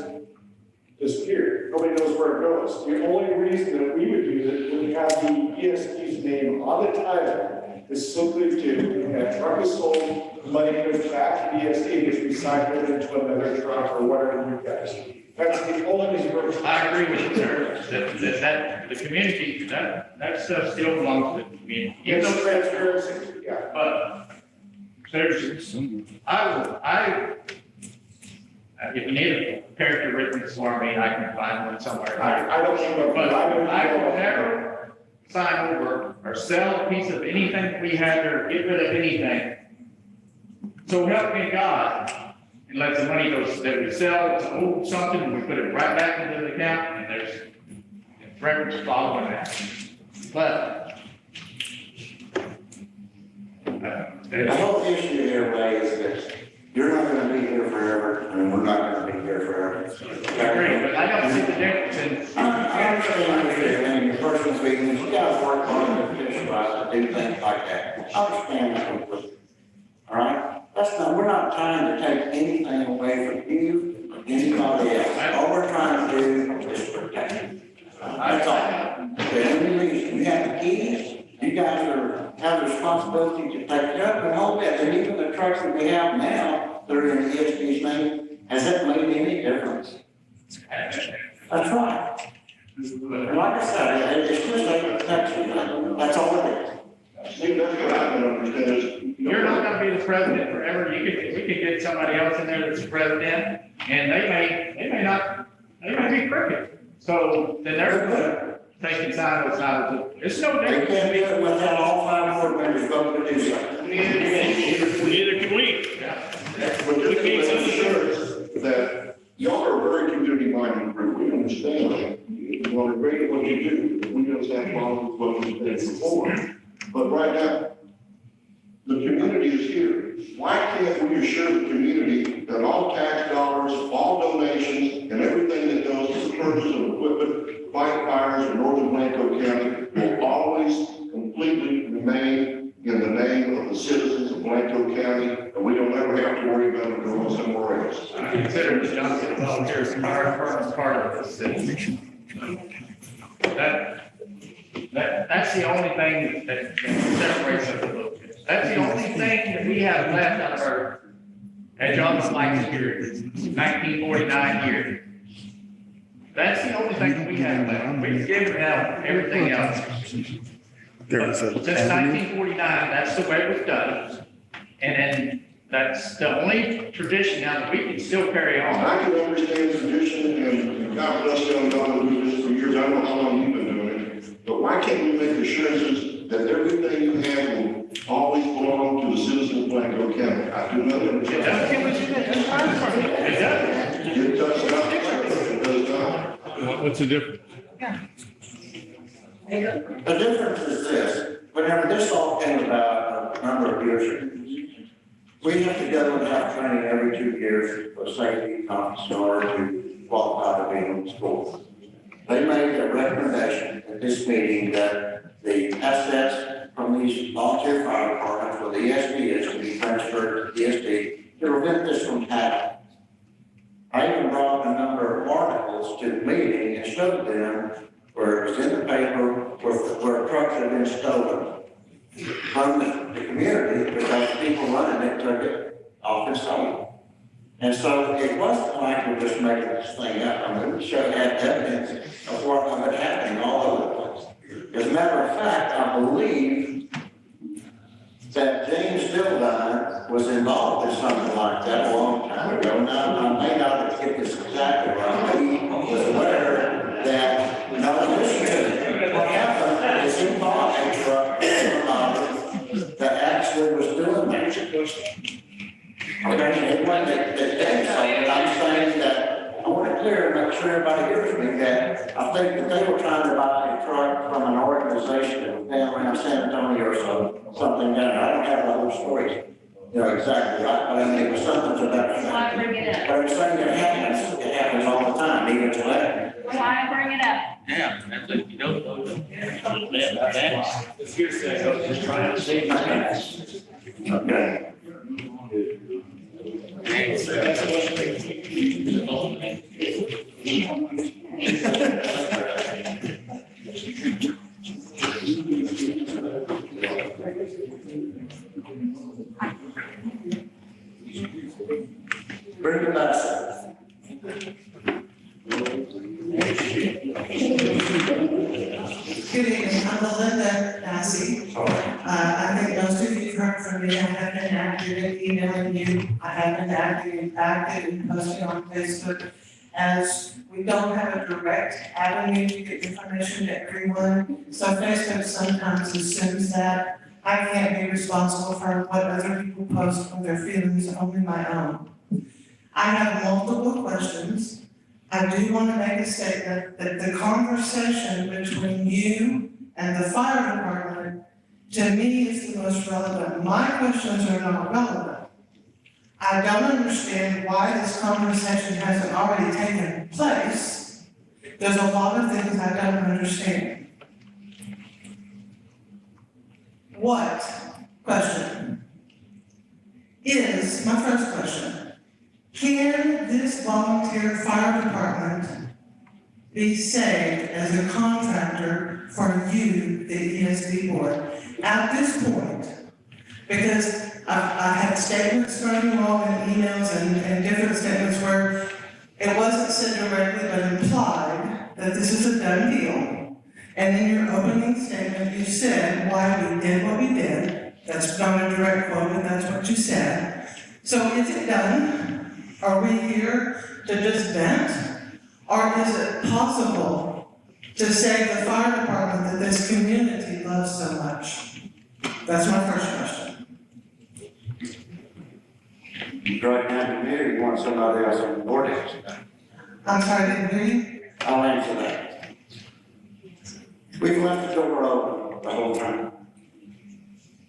Speaker 3: disappeared. Nobody knows where it goes. The only reason that we would do that would have the ESD's name on the title is simply to, when that truck is sold, the money goes back to the ESD and gets recycled into another truck or whatever you guys. That's the only purpose.
Speaker 9: I agree with you, sir. That the community, that stuff still belongs to the community.
Speaker 3: It's transparency, yeah.
Speaker 9: But there's, if you need a character written for me, I can find one somewhere.
Speaker 3: I don't know.
Speaker 9: But I will never sign over or sell a piece of anything we have or get rid of anything. So help me God. And let the money go that we sell to old something, and we put it right back into the account, and there's records following that. But
Speaker 4: the whole issue here, Ray, is that you're not going to be here forever, and we're not going to be here forever.
Speaker 9: I agree, but I don't see the difference in.
Speaker 4: I understand in your personal feelings, you guys work hard to fish fries to do things like that. I understand that completely. All right? We're not trying to take anything away from you or anybody else. All we're trying to do is protect you. That's all. The only reason you have the keys, you guys have the responsibility to take it up and hold that. And even the trucks that we have now, that are in the ESD's name, has that made any difference? That's right. And like I said, it's just a protection. That's all it is.
Speaker 11: See, that's what I don't understand is.
Speaker 9: You're not going to be the president forever. We could get somebody else in there that's the president, and they may be crooked. So then they're going to take it side by side. It's no different.
Speaker 4: They can't do it without all 5 board members voting to do something.
Speaker 9: Neither can we.
Speaker 11: But just to assurance that y'all are a very community-minded group. We understand. You want to great at what you do. We understand what you did before. But right now, the community is here. Why can't we assure the community that all tax dollars, all donations, and everything that goes to the purchase of equipment, fight fires in northern Blanco County will always completely remain in the name of the citizens of Blanco County, and we don't ever have to worry about it going somewhere else?
Speaker 9: I consider the Johnson City Volunteers Fire Department part of the city. That's the only thing that separates us a little bit. That's the only thing that we have left out of our, at Johnson Lights here, 1949 year. That's the only thing that we have left. We've given out everything else. Since 1949, that's the way it was done. And then that's the only tradition now that we can still carry on.
Speaker 11: I can understand the tradition, and God bless you, I've done this for years, I don't know how long you've been doing it, but why can't we make assurances that everything you have will always belong to the citizens of Blanco County? I do know that.
Speaker 9: It does. It does.
Speaker 11: It does not, it does not.
Speaker 13: What's the difference?
Speaker 4: The difference is this, whenever this all came about a number of years ago, we have to go and have training every 2 years for safety conference in order to qualify to be in school. They made a recommendation at this meeting that the assets from these volunteer fire departments for the ESD is to be transferred to the ESD to prevent this from happening. I even brought a number of articles to the meeting and showed them where it was in the paper where trucks had been stolen from the community because people running it took it off and sold. And so it wasn't like we're just making this thing up. I mean, we should have evidence of what was happening all over the place. As a matter of fact, I believe that James Dildine was involved in something like that a long time ago. Now, I may not get this exactly right, but he was aware that, what happened is he bought a truck that actually was doing that. Okay, it wasn't that I'm saying that, I want to clear and make sure everybody hears me, that I think that they were trying to buy a truck from an organization down around San Antonio or something down there. I don't have the whole story, exactly right, but I mean, it was something to that effect.
Speaker 7: Why bring it up?
Speaker 4: But I'm saying it happens all the time, even today.
Speaker 7: Why bring it up?
Speaker 9: Yeah, that's it. You don't know about that. It's hearsay. I was just trying to save my guys.
Speaker 4: Okay. Bring it back.
Speaker 8: Good evening, I'm Melinda Massey. I think most of you heard from me, I have been active in emailing you, I have been active in posting on Facebook. As we don't have a direct avenue to get information to everyone, so Facebook sometimes assumes that I can't be responsible for what other people post on their feelings, only my own. I have multiple questions. I do want to make a statement that the conversation between you and the fire department, to me, is the most relevant. My questions are not relevant. I don't understand why this conversation hasn't already taken place. There's a lot of things I don't understand. What question is my first question? Can this volunteer fire department be saved as a contractor for you, the ESD board, at this point? Because I had statements from you all in emails and different statements where it wasn't said directly but implied that this is a done deal. And in your opening statement, you said why we did what we did. That's not a direct quote, but that's what you said. So is it done? Are we here to just vent? Or is it possible to save the fire department that this community loves so much? That's my first question.
Speaker 4: Right now, you want somebody else on the board?
Speaker 8: I'm sorry, I didn't hear you.
Speaker 4: I'll answer that. We've left the door open the whole time.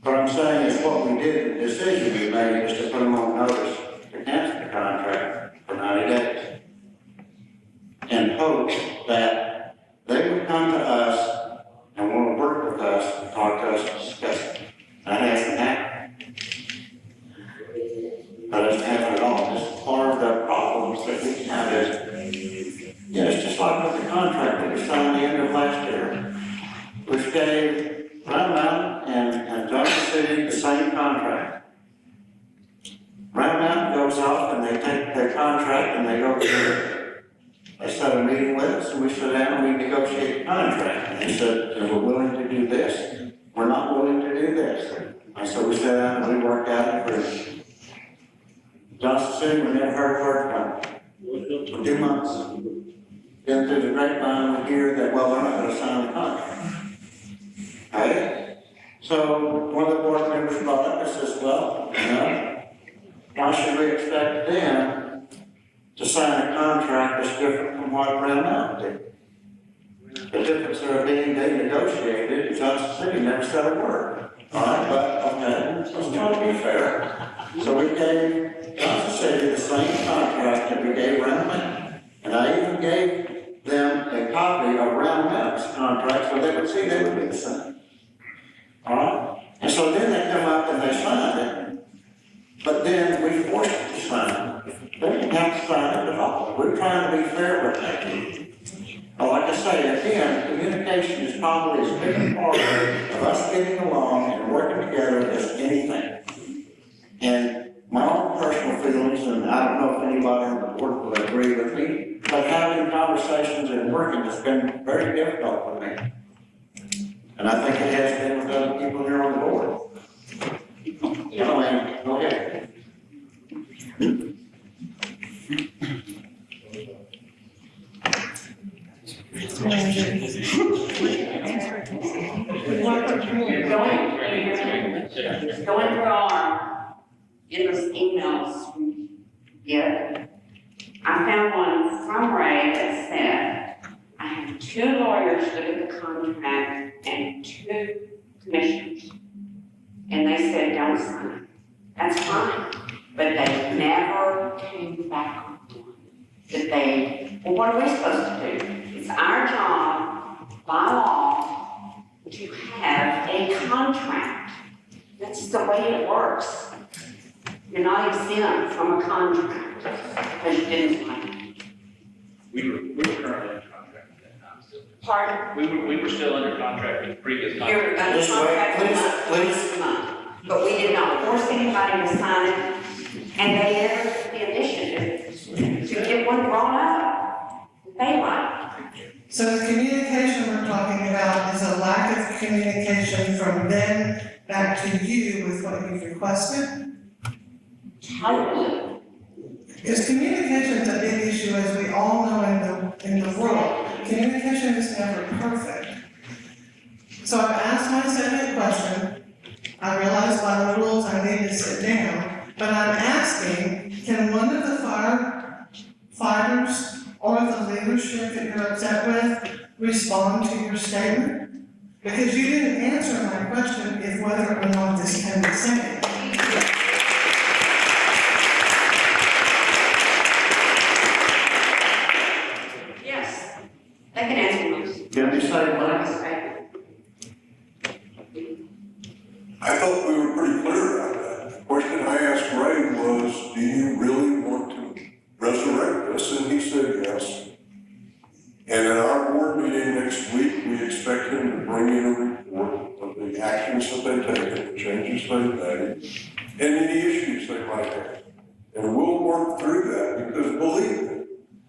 Speaker 4: What I'm saying is what we did, the decision we made was to put them on notice to cancel the contract for 90 days. In hopes that they would come to us and want to work with us, and talk to us, and discuss it. That hasn't happened. That doesn't happen at all. This is part of the problems that we have is, it's just like with the contract that we signed the end of last year, which gave Round Mountain and Junction City the same contract. Round Mountain goes off and they take their contract and they go through. They set a meeting with us and we sit down and we negotiate the contract. And they said they were willing to do this. we're not willing to do this. And so we sat down and we worked out a agreement. Johnson City, we never heard a word from it. For 2 months. Then through the grapevine, we hear that, well, they're not gonna sign the contract. Right? So one of the board members brought up and says, well, why should we expect them to sign a contract that's different from what Brown Mountain did? The difference there being they negotiated, Johnson City never said a word. All right, but, okay, let's try to be fair. So we gave Johnson City the same contract that we gave Round Mountain. And I even gave them a copy of Round Mountain's contract so they would see they would be the same. All right? And so then they come up and they signed it, but then we forced them to sign it. They didn't have to sign it at all. We're trying to be fair with that. Like I say, again, communication is probably as big a part of us getting along and working together as anything. And my own personal feelings, and I don't know if anybody on the board will agree with me, but having conversations and working has been very difficult for me. And I think it has been with other people here on the board. Go ahead.
Speaker 6: Going through our endless emails we get, I found one from Ray that said, I have 2 lawyers look at the contract and 2 commissioners. And they said, don't sign it. That's fine. But they never came back on one. Well, what are we supposed to do? It's our job by law to have a contract. That's the way it works. You're not exempt from a contract because you didn't sign it.
Speaker 13: We were currently under contract at that time still.
Speaker 6: Pardon?
Speaker 13: We were still under contract with the previous contract.
Speaker 6: You're under contract with month. But we did not force anybody to sign it, and they never took the initiative to get one drawn up. They like.
Speaker 8: So the communication we're talking about is a lack of communication from them back to you with what you've requested?
Speaker 6: Totally.
Speaker 8: Because communication is a big issue, as we all know in the world. Communication is never perfect. So I've asked my second question. I realize by the rules I need to sit down, but I'm asking, can one of the firefighters or the leadership that you're upset with respond to your statement? Because you didn't answer my question if whether or not this can be said.
Speaker 6: Yes, they can answer those.
Speaker 4: Can you say what?
Speaker 11: I thought we were pretty clear about that. The question I asked Ray was, do you really want to resurrect this? And he said yes. And at our board meeting next week, we expect him to bring in a report of the actions that they've taken, the changes they've made, and any issues they might have. And we'll work through that because believe me,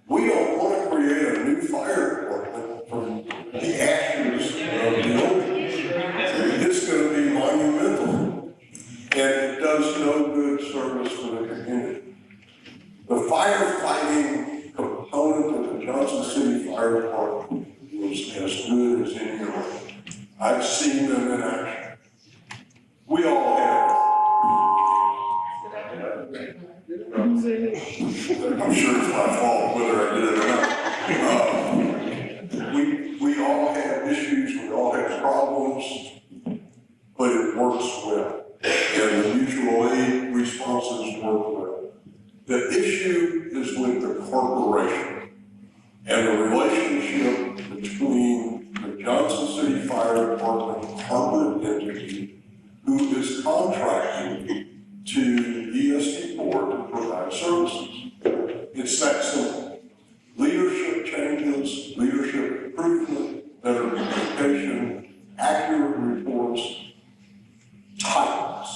Speaker 11: we don't want to create a new fire department from the ashes of the old. It's going to be monumental, and it does no good service for the community. The firefighting component of the Johnson City Fire Department was as good as any other. I've seen them in action. We all have. I'm sure it's my fault whether I did it or not. We all have issues, we all have problems, but it works well. And the mutual aid responses work well. The issue is with the corporation and the relationship between the Johnson City Fire Department corporate entity who is contracting to the ESD board to provide services. It's that simple. Leadership changes, leadership improvement, better communication, accurate reports, tightness.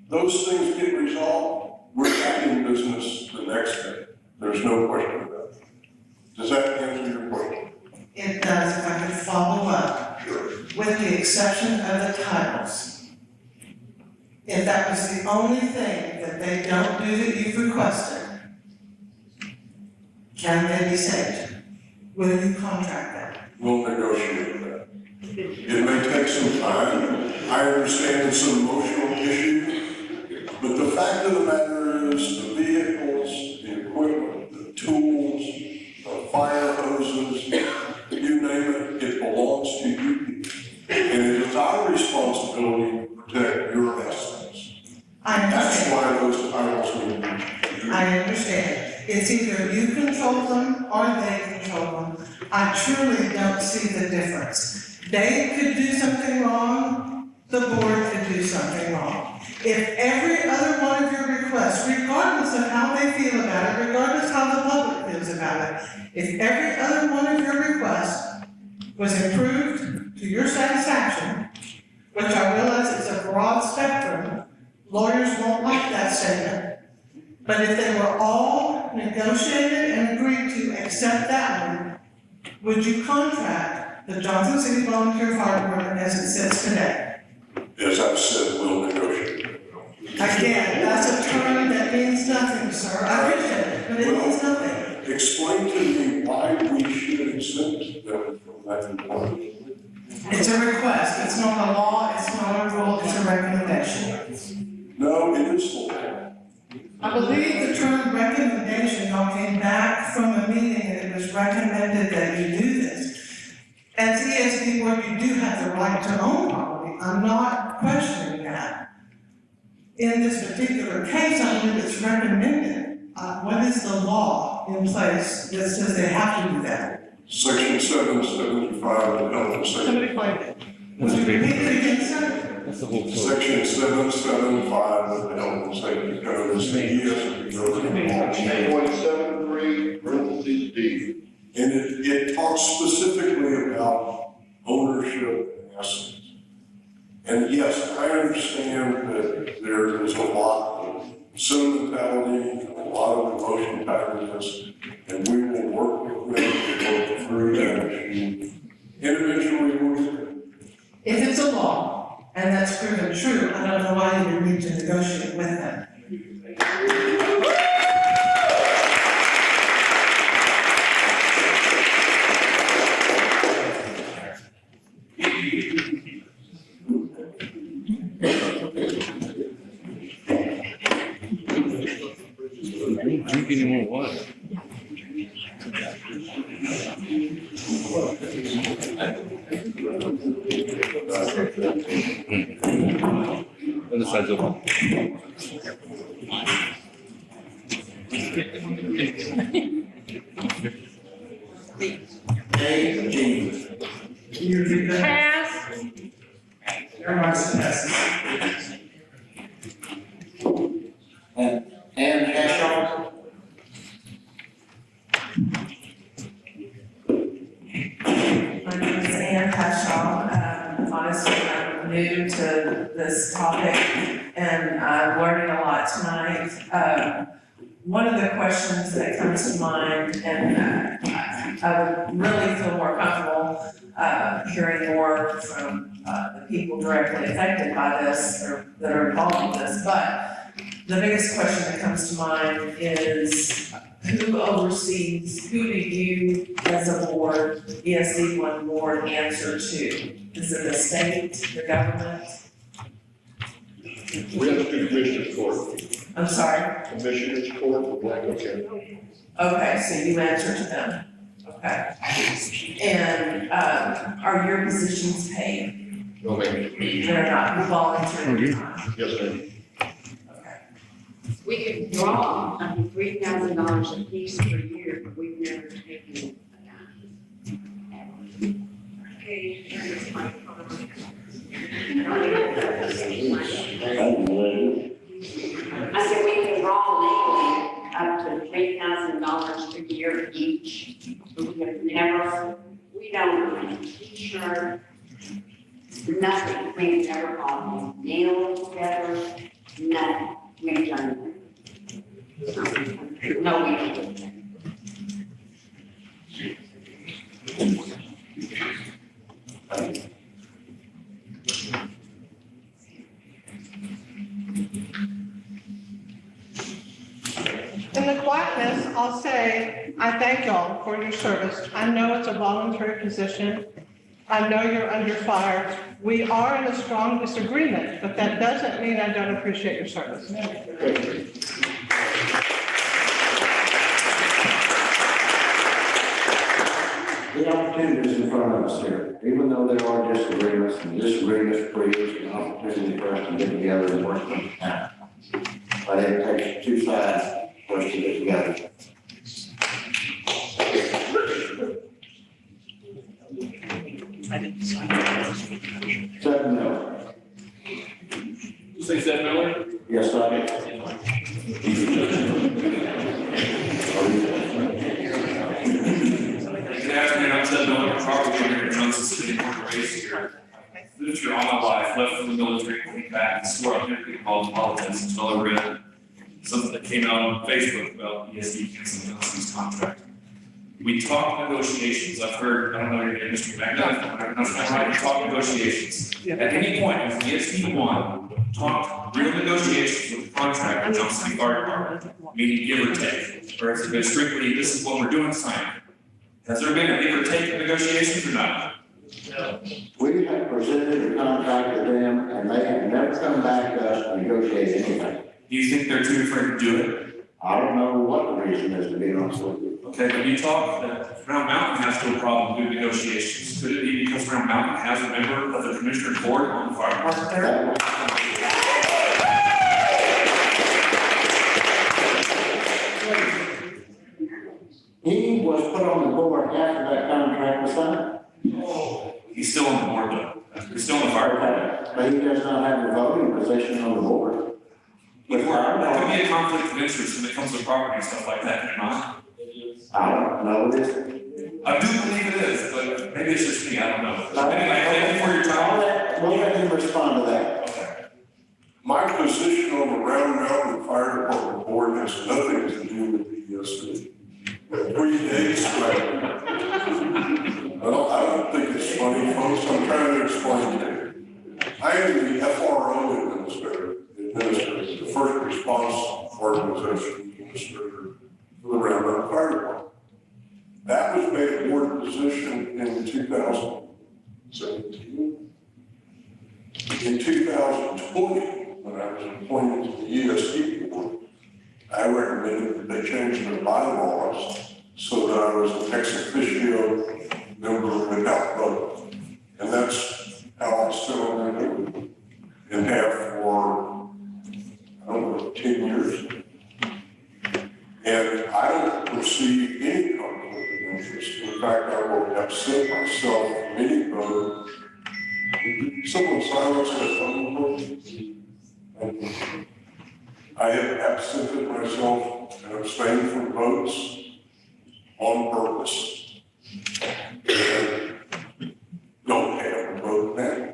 Speaker 11: Those things get resolved, we're back in business the next day. There's no question about it. Does that answer your question?
Speaker 8: It does, if I could follow up.
Speaker 11: Sure.
Speaker 8: With the exception exception of the titles, if that was the only thing that they don't do that you've requested, can they be saved? Will you contract them?
Speaker 11: We'll negotiate that. It may take some time. I understand it's an emotional issue, but the fact of the matter is the vehicles, the equipment, the tools, the fire hoses, you name it, it belongs to you. And it is our responsibility to protect your assets. That's why those titles need to be.
Speaker 8: I understand. It's either you control them or they control them. I truly don't see the difference. They could do something wrong, the board could do something wrong. If every other one of your requests, regardless of how they feel about it, regardless how the public feels about it, if every other one of your requests was approved to your satisfaction, which I realize is a broad spectrum, lawyers won't like that statement. But if they were all negotiated and agreed to accept that one, would you contract the Johnson City Volunteer Fire Department as it sits today?
Speaker 11: As I've said, we'll negotiate.
Speaker 8: Again, that's a term that means nothing, sir. I appreciate it, but it means nothing.
Speaker 11: Explain to me why we should exempt them from that requirement.
Speaker 8: It's a request. It's not a law, it's not a rule, it's a recommendation.
Speaker 11: No, it is law.
Speaker 8: I believe the term recommendation y'all came back from a meeting and it was recommended that you do this. As ESD board, you do have the right to own property. I'm not questioning that. In this particular case, I believe it's recommended. What is the law in place that says they have to do that?
Speaker 11: Section 775 of the Health and Safety.
Speaker 8: Somebody find it. Would you repeat it again, sir?
Speaker 11: Section 775 of the Health and Safety Code is the ESD code.
Speaker 14: 8.73, parentheses D.
Speaker 11: And it talks specifically about ownership and assets. And yes, I understand that there is a lot of sentimentality, a lot of emotion tied to this, and we will work with them to work through that issue. Individually, we'll.
Speaker 8: If it's a law, and that's proven true, I don't know why you would need to negotiate with them.
Speaker 15: Drink any more water. Other side's open.
Speaker 7: Pass.
Speaker 8: Everyone's passes.
Speaker 12: And Hashon?
Speaker 16: My name is Ann Pashaw. Honestly, I'm new to this topic and I'm learning a lot tonight. One of the questions that comes to mind, and I would really feel more comfortable hearing more from the people directly affected by this or that are involved in this, but the biggest question that comes to mind is who oversees, who do you as a board, ESD one board answer to? Is it the state, the government?
Speaker 14: We have to Commissioner's Court.
Speaker 16: I'm sorry?
Speaker 14: Commissioner's Court for Blanco County.
Speaker 16: Okay, so you answer to them, okay. And, are your positions paid?
Speaker 14: No, ma'am.
Speaker 16: They're not voluntary time?
Speaker 14: Yes, ma'am.
Speaker 6: We could draw up to $3,000 a piece per year, but we've never taken a dime. Okay, here's my card. I said we can draw legally up to $3,000 a year each. We have never, we don't t-shirt, nothing. We've never bought nails together, nothing. We've done no, we haven't.
Speaker 17: in the quietness, I'll say, I thank y'all for your service. I know it's a voluntary position. I know you're under fire. We are in a strong disagreement, but that doesn't mean I don't appreciate your service.
Speaker 4: The opportunities in front of us here, even though there are disagreements, and disagreements creates an opportunity for us to get together and work things out. But it takes two sides for us to get together. Seven Miller.
Speaker 1: You say 7 Miller?
Speaker 4: Yes, I did.
Speaker 18: Good afternoon, I'm Ted Miller, property owner in Johnson City, raised here. Lived here all my life, left for the military, came back, swore up everything called politics until I read something that came out on Facebook about ESD canceling Johnson's contract. We talk negotiations. I've heard, I don't know your name, Mr. Magna, I'm not right, we talk negotiations. At any point, if ESD one talked real negotiations with the contract with Johnson City Fire Department, meaning give or take, or has it been strictly, this is what we're doing, sign it? Has there been a give or take negotiations or not?
Speaker 4: We have presented a contract to them, and they have never come back to us to negotiate anything.
Speaker 18: Do you think they're too afraid to do it?
Speaker 4: I don't know what the reason is, to be honest with you.
Speaker 18: Okay, when you talk that Round Mountain has no problem doing negotiations, could it be because Round Mountain has a member of the commissioner's board on the fire department there?
Speaker 4: He was put on the board after that contract was signed.
Speaker 18: Oh, he's still on the board though. He's still on the fire department.
Speaker 4: But he does not have a voting position on the board.
Speaker 18: There could be a conflict of interest when it comes to property and stuff like that, not?
Speaker 4: I don't know this.
Speaker 18: I do believe it is, but maybe it's just me, I don't know. Anyway, thank you for your time.
Speaker 4: We'll let him respond to that.
Speaker 18: Okay.
Speaker 11: My position on the Round Mountain Fire Department board has nothing to do with the ESD. 3 days straight. I don't think it's funny, folks. I'm trying to explain to you. I am the FRO administrator, the first response organization administrator for the Round Mountain Fire Department. That was made a board position in 2017. In 2020, when I was appointed to the ESD board, I recommended that they change their bylaws so that I was an ex officio member without vote. And that's how I sit on that board and have for, I don't know, 10 years. And I don't perceive any conflict of interest. In fact, I will absent myself from any vote. Someone silence that phone, please. Thank you. I have absented myself and abstained from votes on purpose. And don't have a vote now.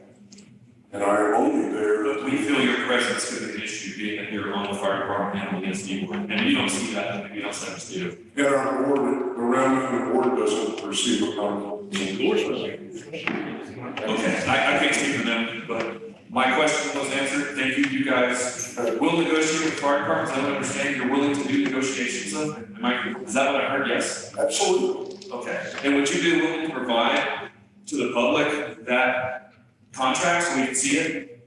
Speaker 11: And I am only there.
Speaker 18: But we feel your presence could be an issue, being that you're on the fire department and the ESD board, and you don't see that, and maybe else others do.
Speaker 11: And our board, the Round Mountain board doesn't perceive a conflict of interest.
Speaker 18: Okay, I can't speak for them, but my question was answered. Thank you. You guys will negotiate with fire departments. I don't understand you're willing to do negotiations of. Is that what I heard? Yes?
Speaker 11: Absolutely.
Speaker 18: Okay. And would you be willing to provide to the public that contract so we can see it?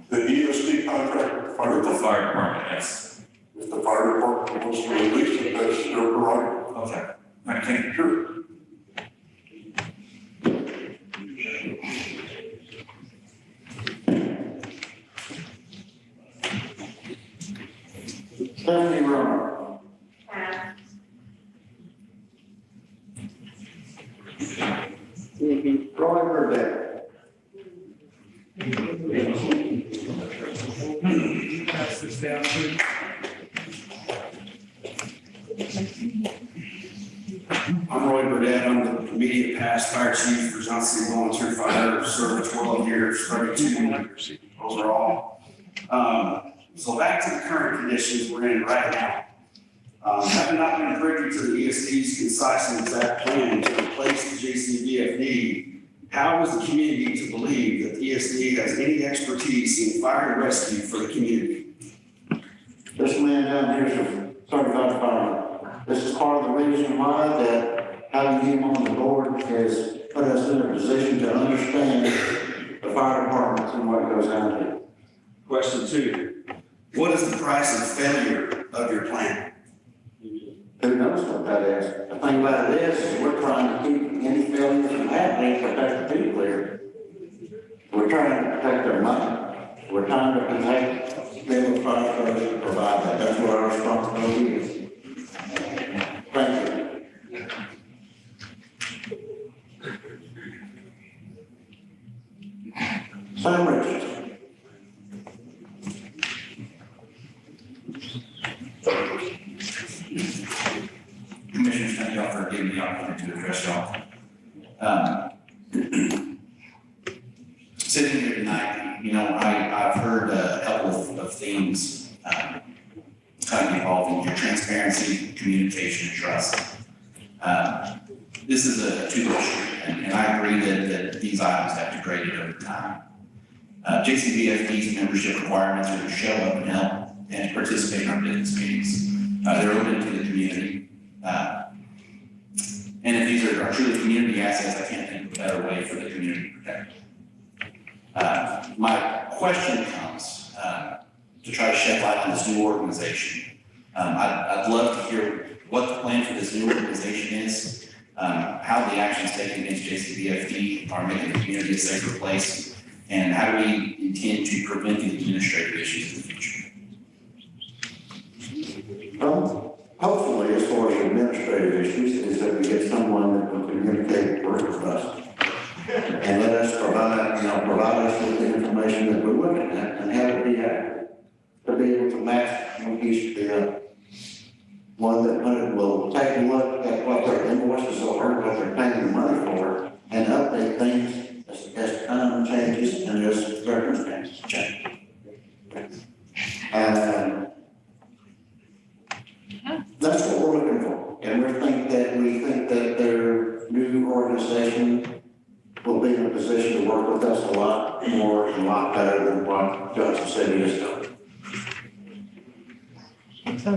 Speaker 11: The ESD contract with
Speaker 18: the fire department, yes.
Speaker 11: If the fire department wants to release it, that's their prerogative.
Speaker 18: Okay. All right, thank you.
Speaker 11: Sure.
Speaker 4: Stephanie Romer. Roy Burdette.
Speaker 1: Pass this down to.
Speaker 19: I'm Roy Burdette. I'm the immediate past fire chief for Johnson City Volunteer Fire, served 12 years, 32 overall. So back to the current conditions we're in right now. Having not been privy to the ESD's concise and exact plan to replace the JCVFD, how is the community to believe that the ESD has any expertise in fire and rescue for the community?
Speaker 4: This down here is certified fireman. This is part of the reason why that having him on the board has put us in a position to understand the fire departments and what goes on here.
Speaker 19: Question 2, what is the price of failure of your plan?
Speaker 4: Who knows what that is? The thing about it is we're trying to keep any failures from happening, protect the people here. We're trying to protect their money. We're trying to protect them fire service to provide that. That's what our responsibility is. Thank you. Sam Richards.
Speaker 19: Commissioners, thank y'all for giving me the opportunity to address y'all. Sitting here tonight, you know, I've heard a couple of themes kind of involving your transparency, communication, and trust. This is a two-way street, and I agree that these items have degraded over time. JCBFD's membership requirements are to show up and help and to participate in our business meetings. They're open to the community. And if these are truly community assets, I can't think of a better way for the community to protect them. My question comes to try to shed light on this new organization. I'd love to hear what the plan for this new organization is, how the actions taken against JCBFD are making the community a safer place, and how do we intend to prevent the administrative issues in the future?
Speaker 4: Hopefully, as far as administrative issues, is that we get someone that will communicate work with us and let us provide us with the information that we're looking at and have it be accurate. To be able to match one piece to the other. One that will take a look at what their invoices are, what they're paying the money for, and update things as time changes and as circumstances change. And that's what we're looking for. And we think that their new organization will be in a position to work with us a lot more and a lot better than what Johnson City has done.
Speaker 19: So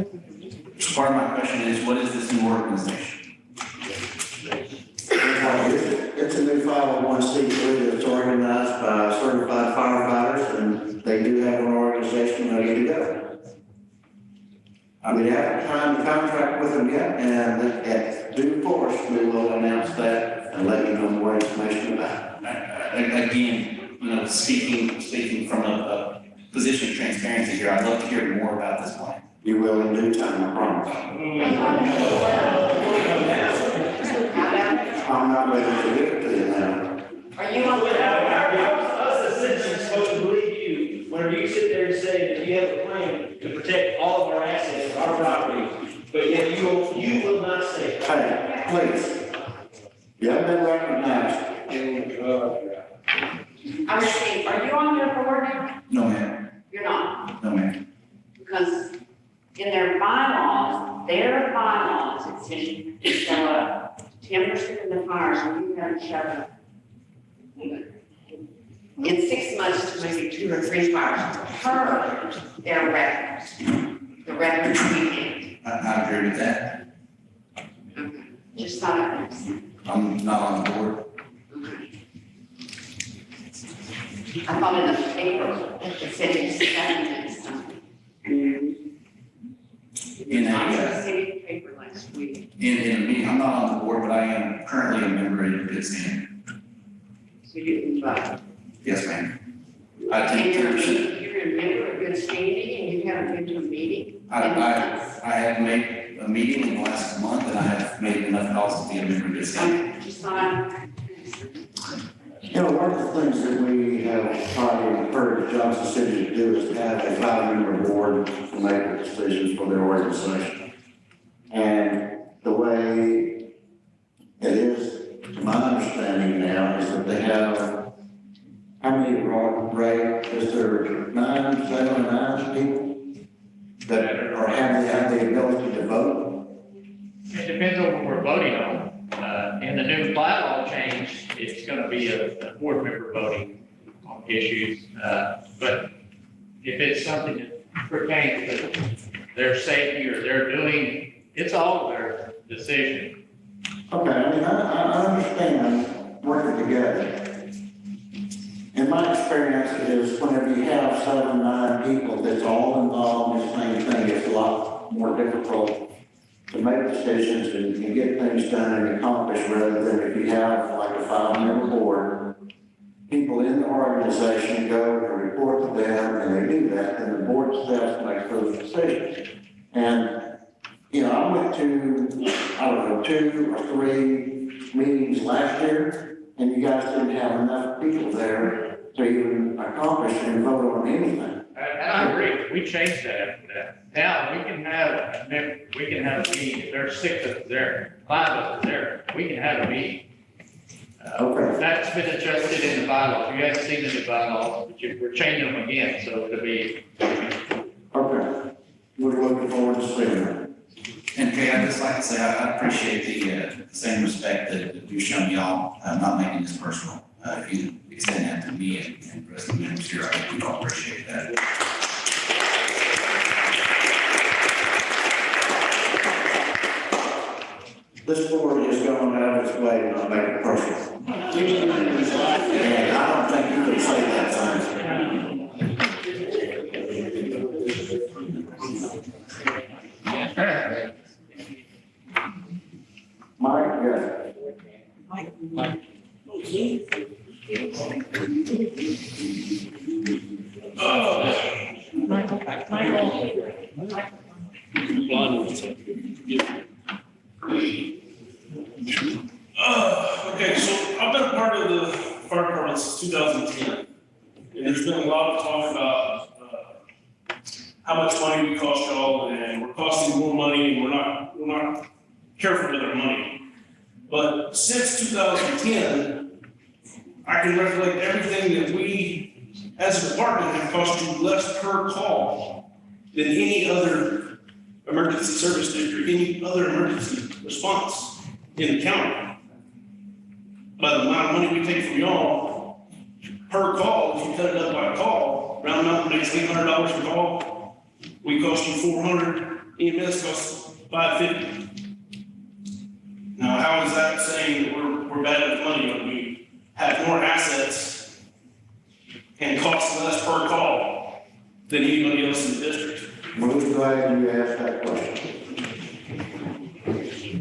Speaker 19: part of my question is, what is this new organization?
Speaker 4: It's a new 501c3 that's organized by certified firefighters, and they do have an organization ready to go. We haven't signed the contract with them yet, and at due course, we will announce that and let you know more information about it.
Speaker 19: Again, you know, speaking from a position of transparency here, I'd love to hear more about this plan.
Speaker 4: You will in due time, I promise. I'm not ready to give it to you now.
Speaker 6: Are you on the?
Speaker 20: Us as citizens supposed to believe you whenever you sit there and say that you have a plan to protect all of our assets, our property, but yet you will not say it.
Speaker 4: Hey, please. You have been recognized.
Speaker 6: I'm saying, are you on their board now?
Speaker 19: No, ma'am.
Speaker 6: You're not,
Speaker 19: No, ma'am.
Speaker 6: because in their bylaws, it says you show up 10% of the fires, and you haven't showed up. In 6 months to maybe 2 or 3 fires per their records, the records we get.
Speaker 19: I agree with that.
Speaker 6: Just thought
Speaker 19: I'm not on the board.
Speaker 6: I thought in the paper that they said it's something.
Speaker 19: In
Speaker 6: a city paper last week.
Speaker 19: in a meeting, I'm not on the board, but I am currently a member in good standing.
Speaker 6: So you can vote.
Speaker 19: Yes, ma'am. I take
Speaker 6: And
Speaker 19: 10%.
Speaker 6: you're a member of good standing and you haven't been to a meeting?
Speaker 19: I have made a meeting in the last month, and I have made enough calls to be a member of good standing.
Speaker 6: I just thought,
Speaker 4: You know, one of the things that we have tried to encourage Johnson City to do is to have a 5-member board to make the decisions for their organization. And the way it is, to my understanding now, is that they have, how many, Ray, is there 9, 7, 9 people that have the ability to vote?
Speaker 9: It depends on what we're voting on. In the new bylaw change, it's going to be a board member voting on issues. But if it's something that pertains to their safety or they're doing, it's all their decision.
Speaker 4: Okay, I mean, I understand working together. In my experience is whenever you have 7, 9 people that's all involved in the same thing, it's a lot more difficult to make decisions and get things done and accomplished rather than if you have like a 5-member board. People in the organization go and report to them and they do that, and the board staff makes those decisions. And, you know, I went to, I don't know, 2 or 3 meetings last year, and you guys didn't have enough people there to even accomplish and vote on anything.
Speaker 9: And I agree, we changed that after that. Now, we can have a meeting, if there's 6 of us there, 5 of us there, we can have a meeting.
Speaker 4: Okay.
Speaker 9: That's been adjusted in the bylaws, you haven't seen the new bylaws, but we're changing them again, so it'll be.
Speaker 4: Okay, we're looking forward to seeing that.
Speaker 21: And Kay, I'd just like to say, I appreciate the same respect that you've shown y'all, not making this personal. If you extend that to me and the rest of the members here, I think we all appreciate that.
Speaker 4: This board is going out of its way to not make it personal. And I don't think you can say that, son. Mike, yes.
Speaker 17: Mike.
Speaker 18: Okay, so I've been a part of the fire department since 2010. And there's been a lot of talk about how much money we cost y'all, and we're costing more money, and we're not careful with our money. But since 2010, I can recollect everything that we, as a department, have cost you less per call than any other emergency service district, any other emergency response in the county. By the amount of money we take from y'all per call, if you cut it up by a call, round number makes $800 a call. We cost you $400, EMS costs $550. Now, how is that saying that we're bad with money when we have more assets and cost less per call than anybody else in the district?
Speaker 4: We're glad you asked that question.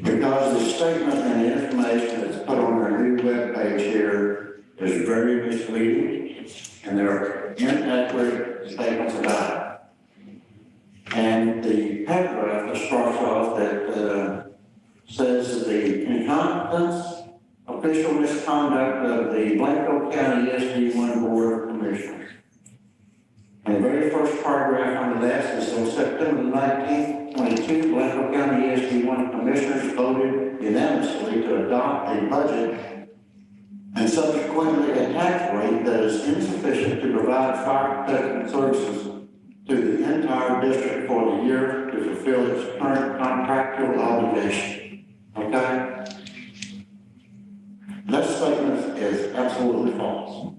Speaker 4: Because the statement and the information that's put on our new webpage here is very misleading, and there are inaccurate statements about it. And the paragraph that starts off that says the incompetence, official misconduct of the Blanco County ESD Board of Commissioners. And the very first paragraph under that says on September 19th, 22, Blanco County ESD Commissioners voted unanimously to adopt a budget and subsequently a tax rate that is insufficient to provide fire protection services to the entire district for the year to fulfill its current contractual obligation. Okay? That statement is absolutely false.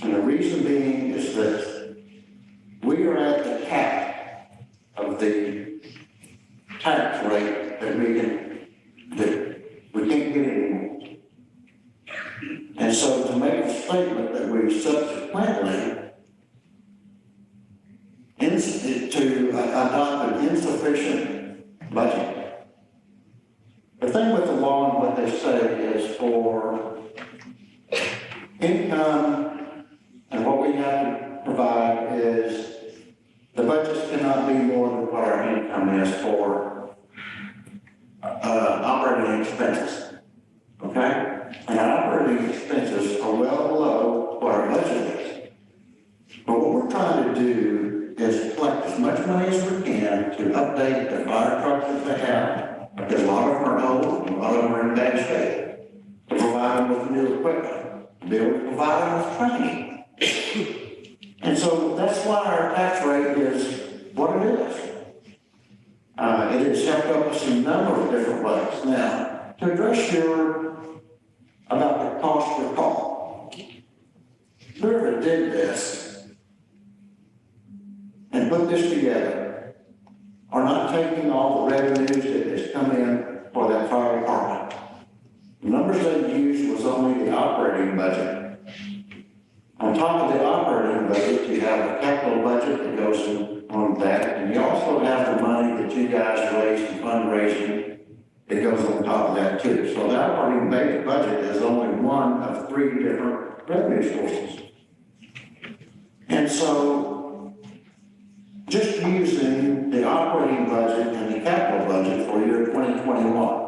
Speaker 4: And the reason being is this. We are at the cap of the tax rate that we can't get anymore. And so to make a statement that we subsequently to adopt an insufficient budget. The thing with the law and what they say is for income and what we have to provide is the budgets cannot be more than what our income is for operating expenses. Okay? And our operating expenses are well below what our budget is. But what we're trying to do is collect as much money as we can to update the fire trucks that they have, because a lot of them are old, and a lot of them are in bad shape, to provide them with new equipment, to be able to provide them with training. And so that's why our tax rate is what it is. It has helped us in a number of different ways. Now, to address about the cost per call, whoever did this and put this together are not taking all the revenues that has come in for that fire department. The numbers they used was only the operating budget. On top of the operating budget, you have a capital budget that goes on that, and you also have the money that you guys raised in fundraising that goes on top of that too. So the operating budget is only one of 3 different revenue sources. And so just using the operating budget and the capital budget for year 2021,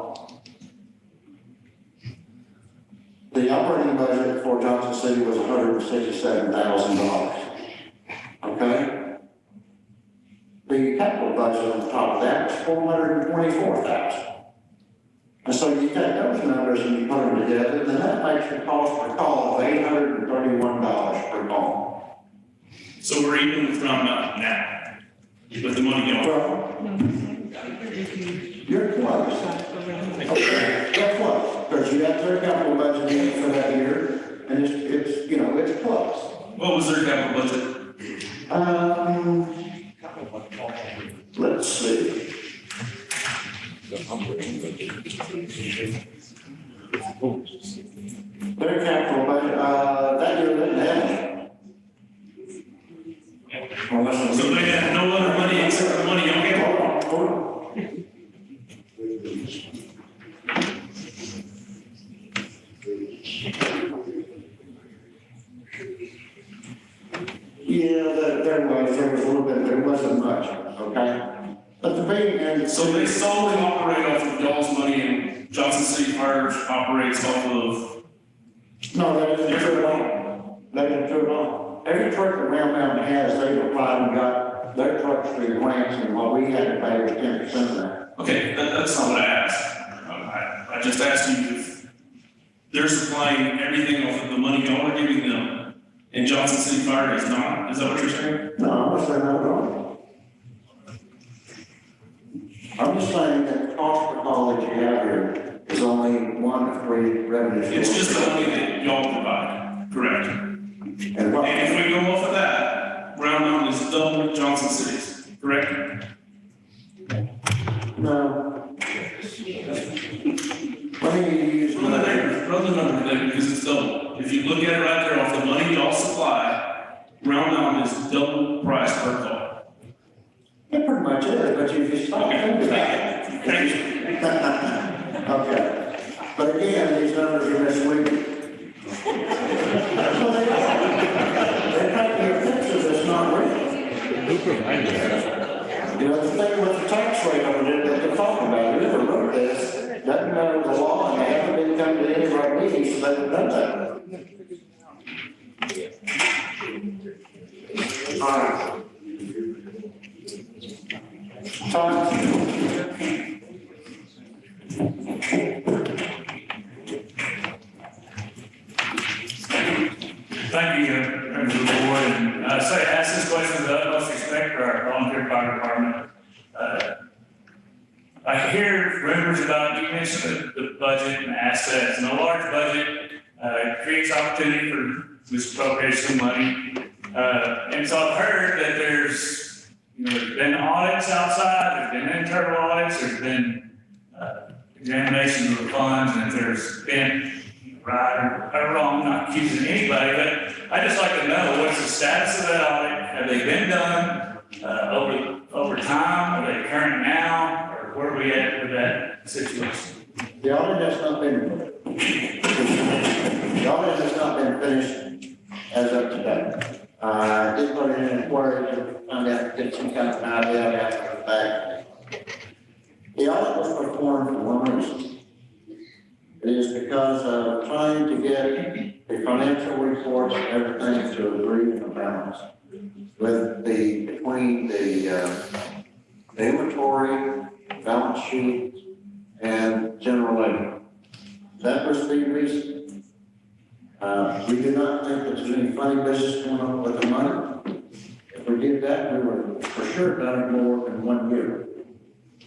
Speaker 4: the operating budget for Johnson City was $167,000. Okay? The capital budget on top of that was $424,000. And so you take those numbers and you put them together, then that makes your cost per call of $831 per call.
Speaker 18: So we're even from now, with the money going.
Speaker 4: You're close. Okay, you're close, because you got their capital budget in for that year, and it's you know, it's close.
Speaker 18: What was their capital budget?
Speaker 4: Let's see. Their capital budget, that year didn't have any.
Speaker 18: So they had no other money except the money y'all gave?
Speaker 4: Hold on. Yeah, there was a little bit, there wasn't much, okay? But the big, and
Speaker 18: So they solely operate off of y'all's money and Johnson City Fire operates off of?
Speaker 4: no, that isn't true at all. That isn't true at all. Every truck that Round Mountain has, they've applied and got their trucks through grants, and what we had to pay was 10% of that.
Speaker 18: Okay, that's not what I asked. I just asked you if they're supplying everything off of the money y'all are giving them and Johnson City Fire is not. Is that what you're saying?
Speaker 4: No, I'm not saying that at all. I'm just saying that the cost per call that you have here is only one of 3 revenue sources.
Speaker 18: It's just the money that y'all provide, correct?
Speaker 4: And
Speaker 18: And if we go off of that, Round Mountain is double Johnson City's, correct?
Speaker 4: No. Let me use
Speaker 18: Run the number there because it's double. If you look at it right there, off the money y'all supply, Round Mountain is double price per call.
Speaker 4: It pretty much is, but you just stop thinking about it.
Speaker 18: Thank you.
Speaker 4: Okay. But again, these numbers are misleading. They're taking your pictures that's not real.
Speaker 15: Who provided that?
Speaker 4: You know, the thing with the tax rate over there that they're talking about, whoever wrote this, doesn't know the law, and they haven't been coming to any of our meetings, so they've done that. All right.
Speaker 2: Thank you, members of the board, and I ask this question with the utmost respect for our volunteer fire department. I hear rumors about, you mentioned the budget and assets, and a large budget creates opportunity for misappropriation of money. And so I've heard that there's been audits outside, there's been internal audits, there's been examinations of the funds, and if there's been right or wrong, not accusing anybody, but I'd just like to know what's the status of that audit? Have they been done over time? Are they current now? Or where are we at with that situation?
Speaker 4: The audit has not been, finished as of today. I did put in an inquiry to find out, get some kind of an idea after the fact. The audit was performed for one reason. It is because of trying to get the financial reports and everything to agree in a balance with between the inventory, balance sheet, and general ledger. That was the reason. We did not think there was any funny business going on with the money. If we did that, we would for sure done it more than 1 year.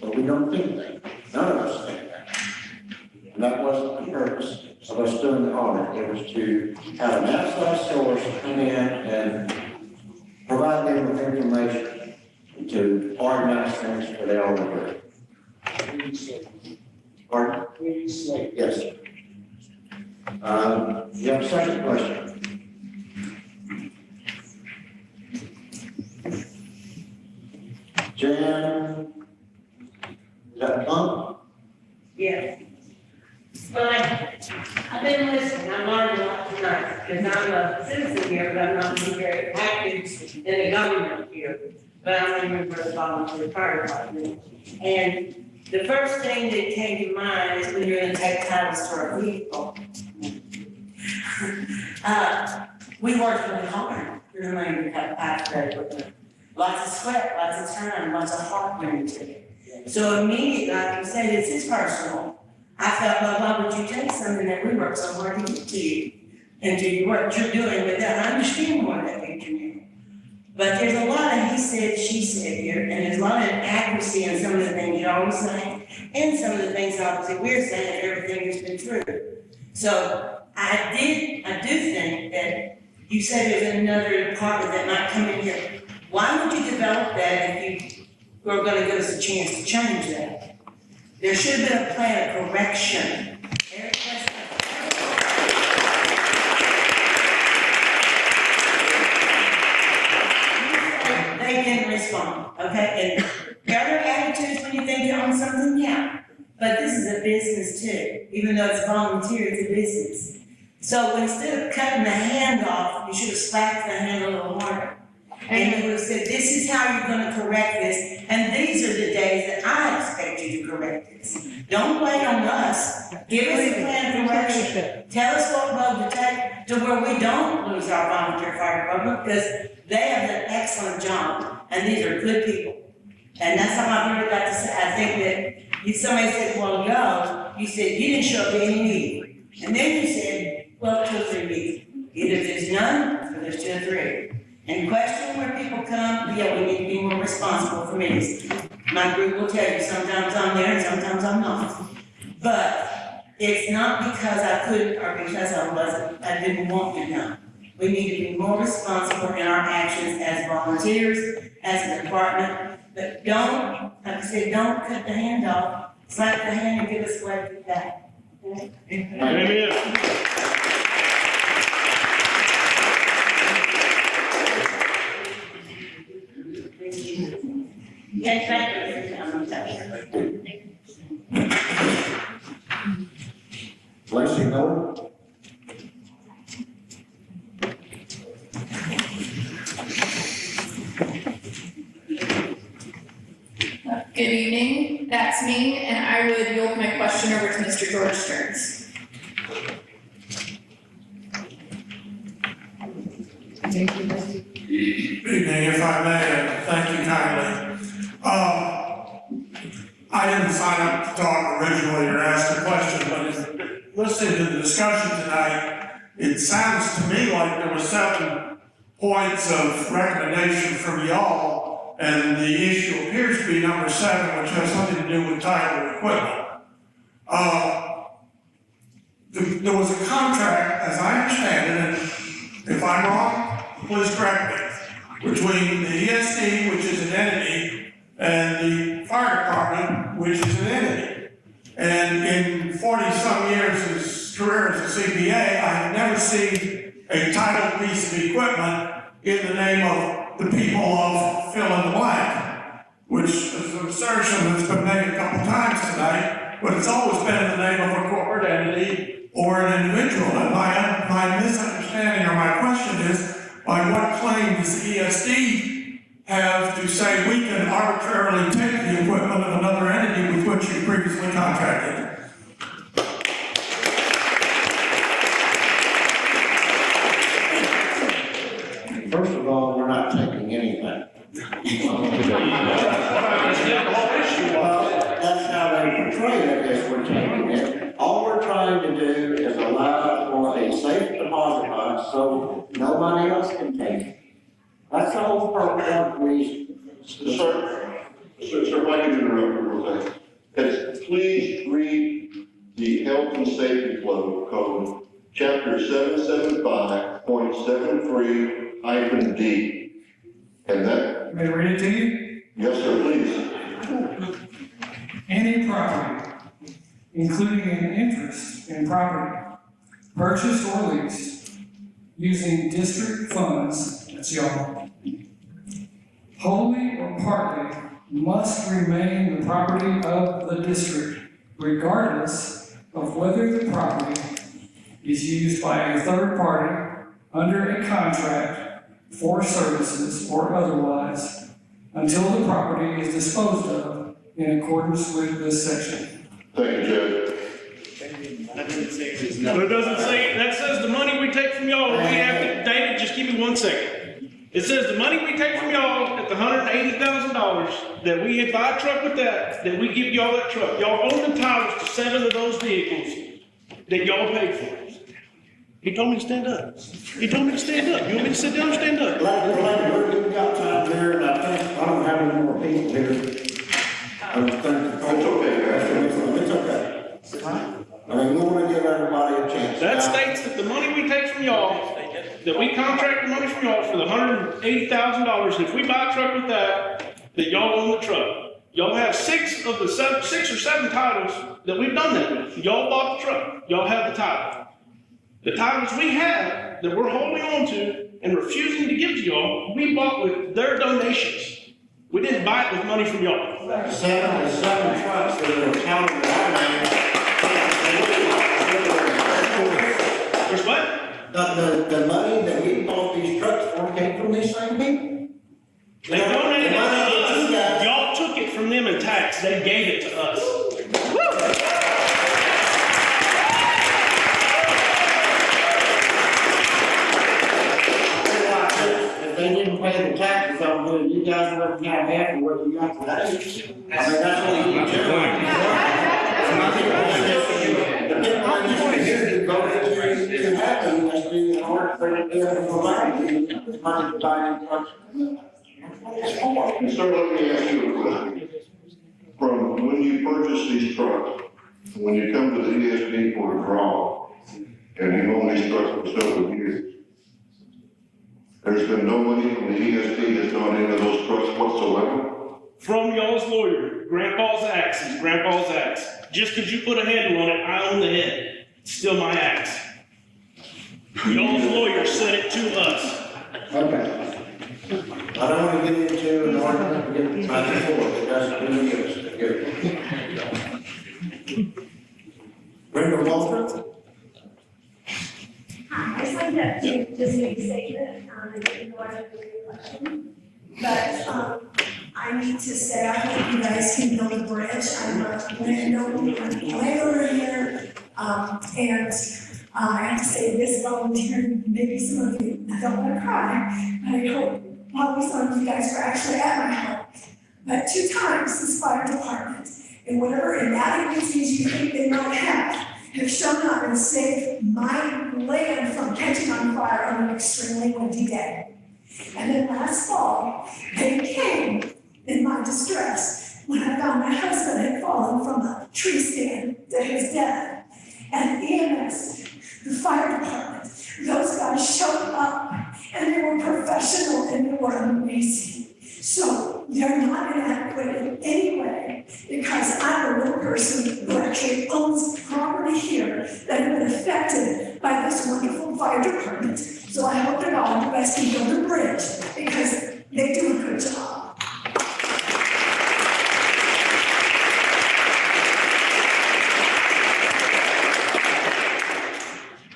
Speaker 4: But we don't think that. None of us think that. And that wasn't the purpose of us doing the audit. It was to have an outside source come in and provide them with information to to organize things for the elderly. Pardon? Yes. You have a second question? Jan, is that one?
Speaker 10: Yes. Well, I've been listening, I'm learning a lot tonight, because I'm a citizen here, but I'm not very active in the government here. But I'm a member of the volunteer fire department. And the first thing that came to mind is when you're gonna take titles to our people. We worked really hard, you know, we have passed that with them. Lots of sweat, lots of time, lots of heart went into it. So immediately, like you said, this is personal. I felt, well, why would you take something that we worked so hard to get to you and do what you're doing with that? I understand more that we can do. But there's a lot of he said, she said here, and there's a lot of accuracy in some of the things you're always saying, and some of the things obviously we're saying, and everything has been true. So I do think that you said there's another department that might come in here. Why would you develop that if you were gonna give us a chance to change that? There should have been a plan of correction. They didn't respond, okay? And there are attitudes when you think you're on something, yeah. But this is a business too, even though it's volunteer, it's a business. So instead of cutting the hand off, you should have slapped the hand a little harder. And you would have said, this is how you're gonna correct this, and these are the days that I expect you to correct this. Don't wait on us. Give us a plan of correction. Tell us what road to take to where we don't lose our volunteer fire department, because they have an excellent job, and these are good people. And that's how I've really got to say. I think that somebody said, well, no, you said you didn't show up to any meeting. And then you said, well, 2 or 3 meetings. Either there's none, or there's 2 or 3. And question where people come, yeah, we need to be more responsible for meetings. My group will tell you, sometimes I'm there and sometimes I'm not. But it's not because I couldn't or because I didn't want to know. We need to be more responsible in our actions as volunteers, as a department. But don't, like I said, don't cut the hand off, slap the hand and give us a wave back. Okay?
Speaker 20: Amen.
Speaker 10: Yes, thank you.
Speaker 4: Lacey Miller?
Speaker 22: Good evening, that's me, and I would yield my question over to Mr. George Stearns.
Speaker 23: Evening, if I may, thank you kindly. I didn't sign up to talk originally or ask a question, but listening to the discussion tonight, it sounds to me like there were 7 points of recommendation from y'all, and the issue appears to be number 7, which has something to do with title of equipment. There was a contract, as I understand it, and if I'm wrong, please correct me, between the ESD, which is an entity, and the fire department, which is an entity. And in 40-some years of career as a CPA, I have never seen a titled piece of equipment in the name of the people of fill in the blank, which is an assertion that's been made a couple times tonight, but it's always been in the name of a corporate entity or an individual. And my misunderstanding or my question is, by what claim does the ESD have to say we can arbitrarily take the equipment of another entity with which you previously contracted?
Speaker 4: First of all, we're not taking anything. That's how they portray it, as we're taking it. All we're trying to do is allow for a safe deposit box so nobody else can take it. That's the whole purpose of reason.
Speaker 14: Sir, if I can interrupt you real quick. Please read the Health and Safety Code, Chapter 775.73-D. And that.
Speaker 23: May I read it to you?
Speaker 14: Yes, sir, please.
Speaker 1: Any property, including an interest in property, purchased or leased, using district funds, that's y'all, wholly or partly, must remain the property of the district, regardless of whether the property is used by a third party under a contract for services or otherwise, until the property is disposed of in accordance with this section.
Speaker 14: Thank you, Judge.
Speaker 20: But it doesn't say, that says the money we take from y'all, we have to, David, just give me 1 second. It says the money we take from y'all at the $180,000, that we buy a truck with that we give y'all that truck. Y'all own the titles to 7 of those vehicles that y'all paid for. He told me to stand up. He told me to stand up. You want me to sit down or stand up?
Speaker 4: We've got time here, and I think, I don't have any more people here. I don't think.
Speaker 14: It's okay, guys.
Speaker 4: It's okay. I mean, we want to give everybody a chance.
Speaker 20: That states that the money we take from y'all, that we contract the money from y'all for the $180,000, and if we buy a truck with that y'all own the truck. Y'all have 6 or 7 titles that we've done that with. Y'all bought the truck. Y'all have the title. The titles we have that we're holding on to and refusing to give to y'all, we bought with their donations. We didn't buy it with money from y'all.
Speaker 4: 7 trucks that are counted in our name.
Speaker 20: There's what?
Speaker 4: The money that we bought these trucks for came from these same people.
Speaker 20: They donated it to us. Y'all took it from them in tax. They gave it to us.
Speaker 4: If they didn't pay the taxes on it, you guys would have got half of what you got today. I mean, that's what you do. The people that used to hear you go to happen, must be in order for them to be able to provide you with money to buy new trucks.
Speaker 14: Sir, let me ask you a question. From when you purchase these trucks, when you come to the ESD for a draw, and you own these trucks for several years, there's been no money from the ESD that's gone into those trucks whatsoever?
Speaker 20: From y'all's lawyer, Grandpa's axe is Grandpa's axe. Just because you put a handle on it, I own the head. It's still my axe. Y'all's lawyer said it to us.
Speaker 4: Okay. I don't want to get into an argument and get back and forth, it doesn't really get us together. Brenda Walter?
Speaker 3: Hi, I just wanted to just make a statement, and in order to your question. But, I need to say, I hope you guys can build a bridge. I'm a landowner here, and I have to say this volunteer, maybe some of you, I don't want to cry, but I hope probably some of you guys were actually at my home. But 2 times this fire department, and whatever inadequacies you think they might have shown up and saved my land from catching on fire on an extremely windy day. And then last fall, they came in my distress when I found my husband had fallen from a tree stand to his death. And EMS, the fire department, those guys showed up and they were professional and they were amazing. So they're not inadequate in any way because I'm a real person who actually owns property here that have been affected by this wonderful fire department. So I hope that all you guys can build a bridge because they do a good job.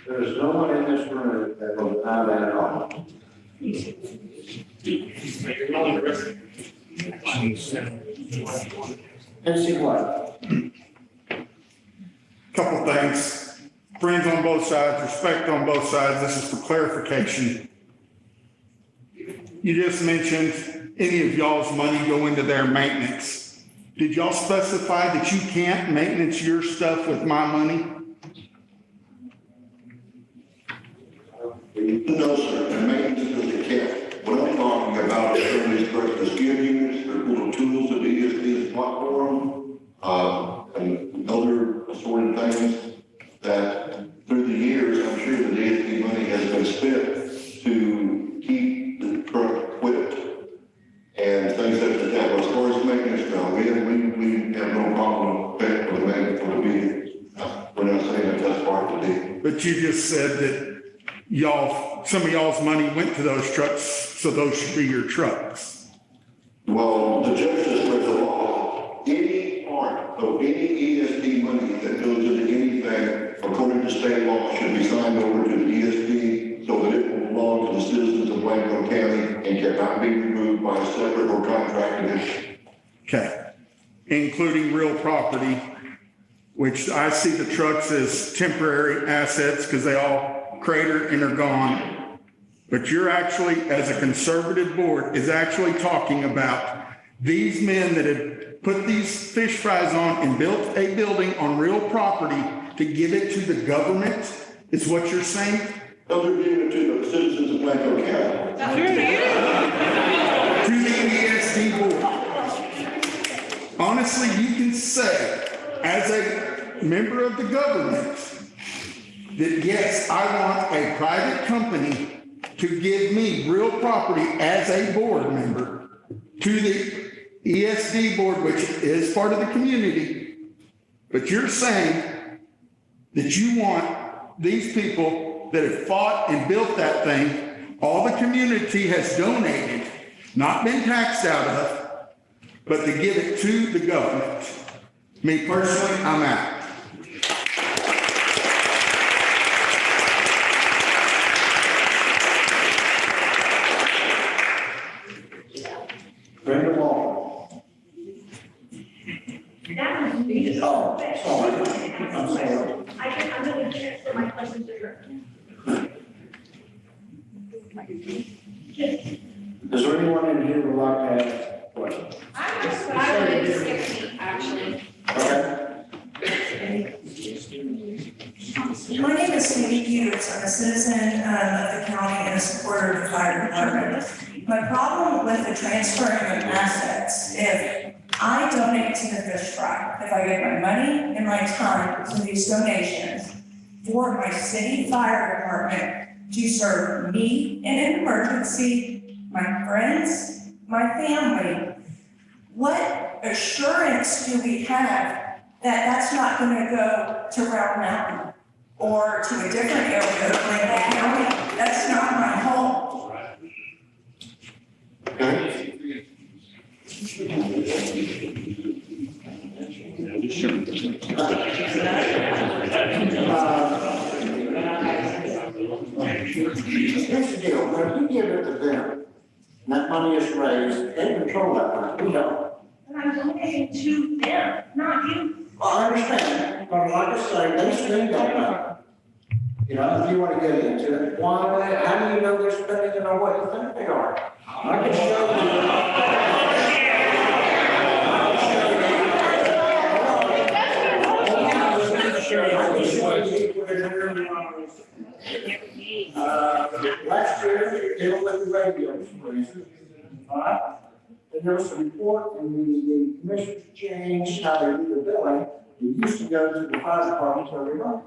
Speaker 4: There is no one in this room that will deny that at all. And see what?
Speaker 23: Couple things. Friends on both sides, respect on both sides. This is for clarification. You just mentioned any of y'all's money go into their maintenance. Did y'all specify that you can't maintenance your stuff with my money?
Speaker 14: No, sir, and maintenance is the cap. What I'm talking about is some of these trucks, the skid units, they're full of tools that the ESD has bought for them, and other assorted things that through the years, I'm sure the ESD money has been spent to keep the truck equipped and things such as that. What's
Speaker 5: but you just said that some of y'all's money went to those trucks, so those should be your trucks.
Speaker 14: Well, the judge just read the law. Any part of any ESD money that goes into anything, according to state law, should be signed over to the ESD so that it will belong to the citizens of Blanco County and cannot be removed by a separate or contracted entity.
Speaker 5: Okay. Including real property, which I see the trucks as temporary assets because they all crater and are gone. But you're actually, as a conservative board, is actually talking about these men that have put these fish fries on and built a building on real property to give it to the government, is what you're saying?
Speaker 14: No, they're giving it to the citizens of Blanco County.
Speaker 5: To the ESD board. Honestly, you can say, as a member of the government, that yes, I want a private company to give me real property as a board member to the ESD board, which is part of the community. But you're saying that you want these people that have fought and built that thing, all the community has donated, not been taxed out of, but to give it to the government. Me personally, I'm out.
Speaker 4: Brenda Walker.
Speaker 3: That was me.
Speaker 4: Oh, sorry. I'm sorry.
Speaker 3: I'm gonna transfer my question to her.
Speaker 4: Is there anyone in here who would like to ask a question?
Speaker 22: I would skip me, actually.
Speaker 8: My name is Cindy Hughes. I'm a citizen of the county and a supporter of the fire department. My problem with the transferring of assets, if I donate to the fish fry, if I give my money and my time to these donations for my city fire department to serve me in an emergency, my friends, my family, what assurance do we have that that's not going to go to Round Mountain or to a different area of Blanco County? That's not my home.
Speaker 4: Here's the deal, when you give it to them, and that money is raised, they control that money, we don't.
Speaker 3: And I'm donating to them, not you.
Speaker 4: Well, I understand, but like I say, they spend that money. You know, if you want to get into it, why, how do you know they're spending it on what you think they are? I can show you. Last year, dealing with the radios, for instance, and there was a report and the commissioners changed how they do the billing. It used to go to the fire department every month.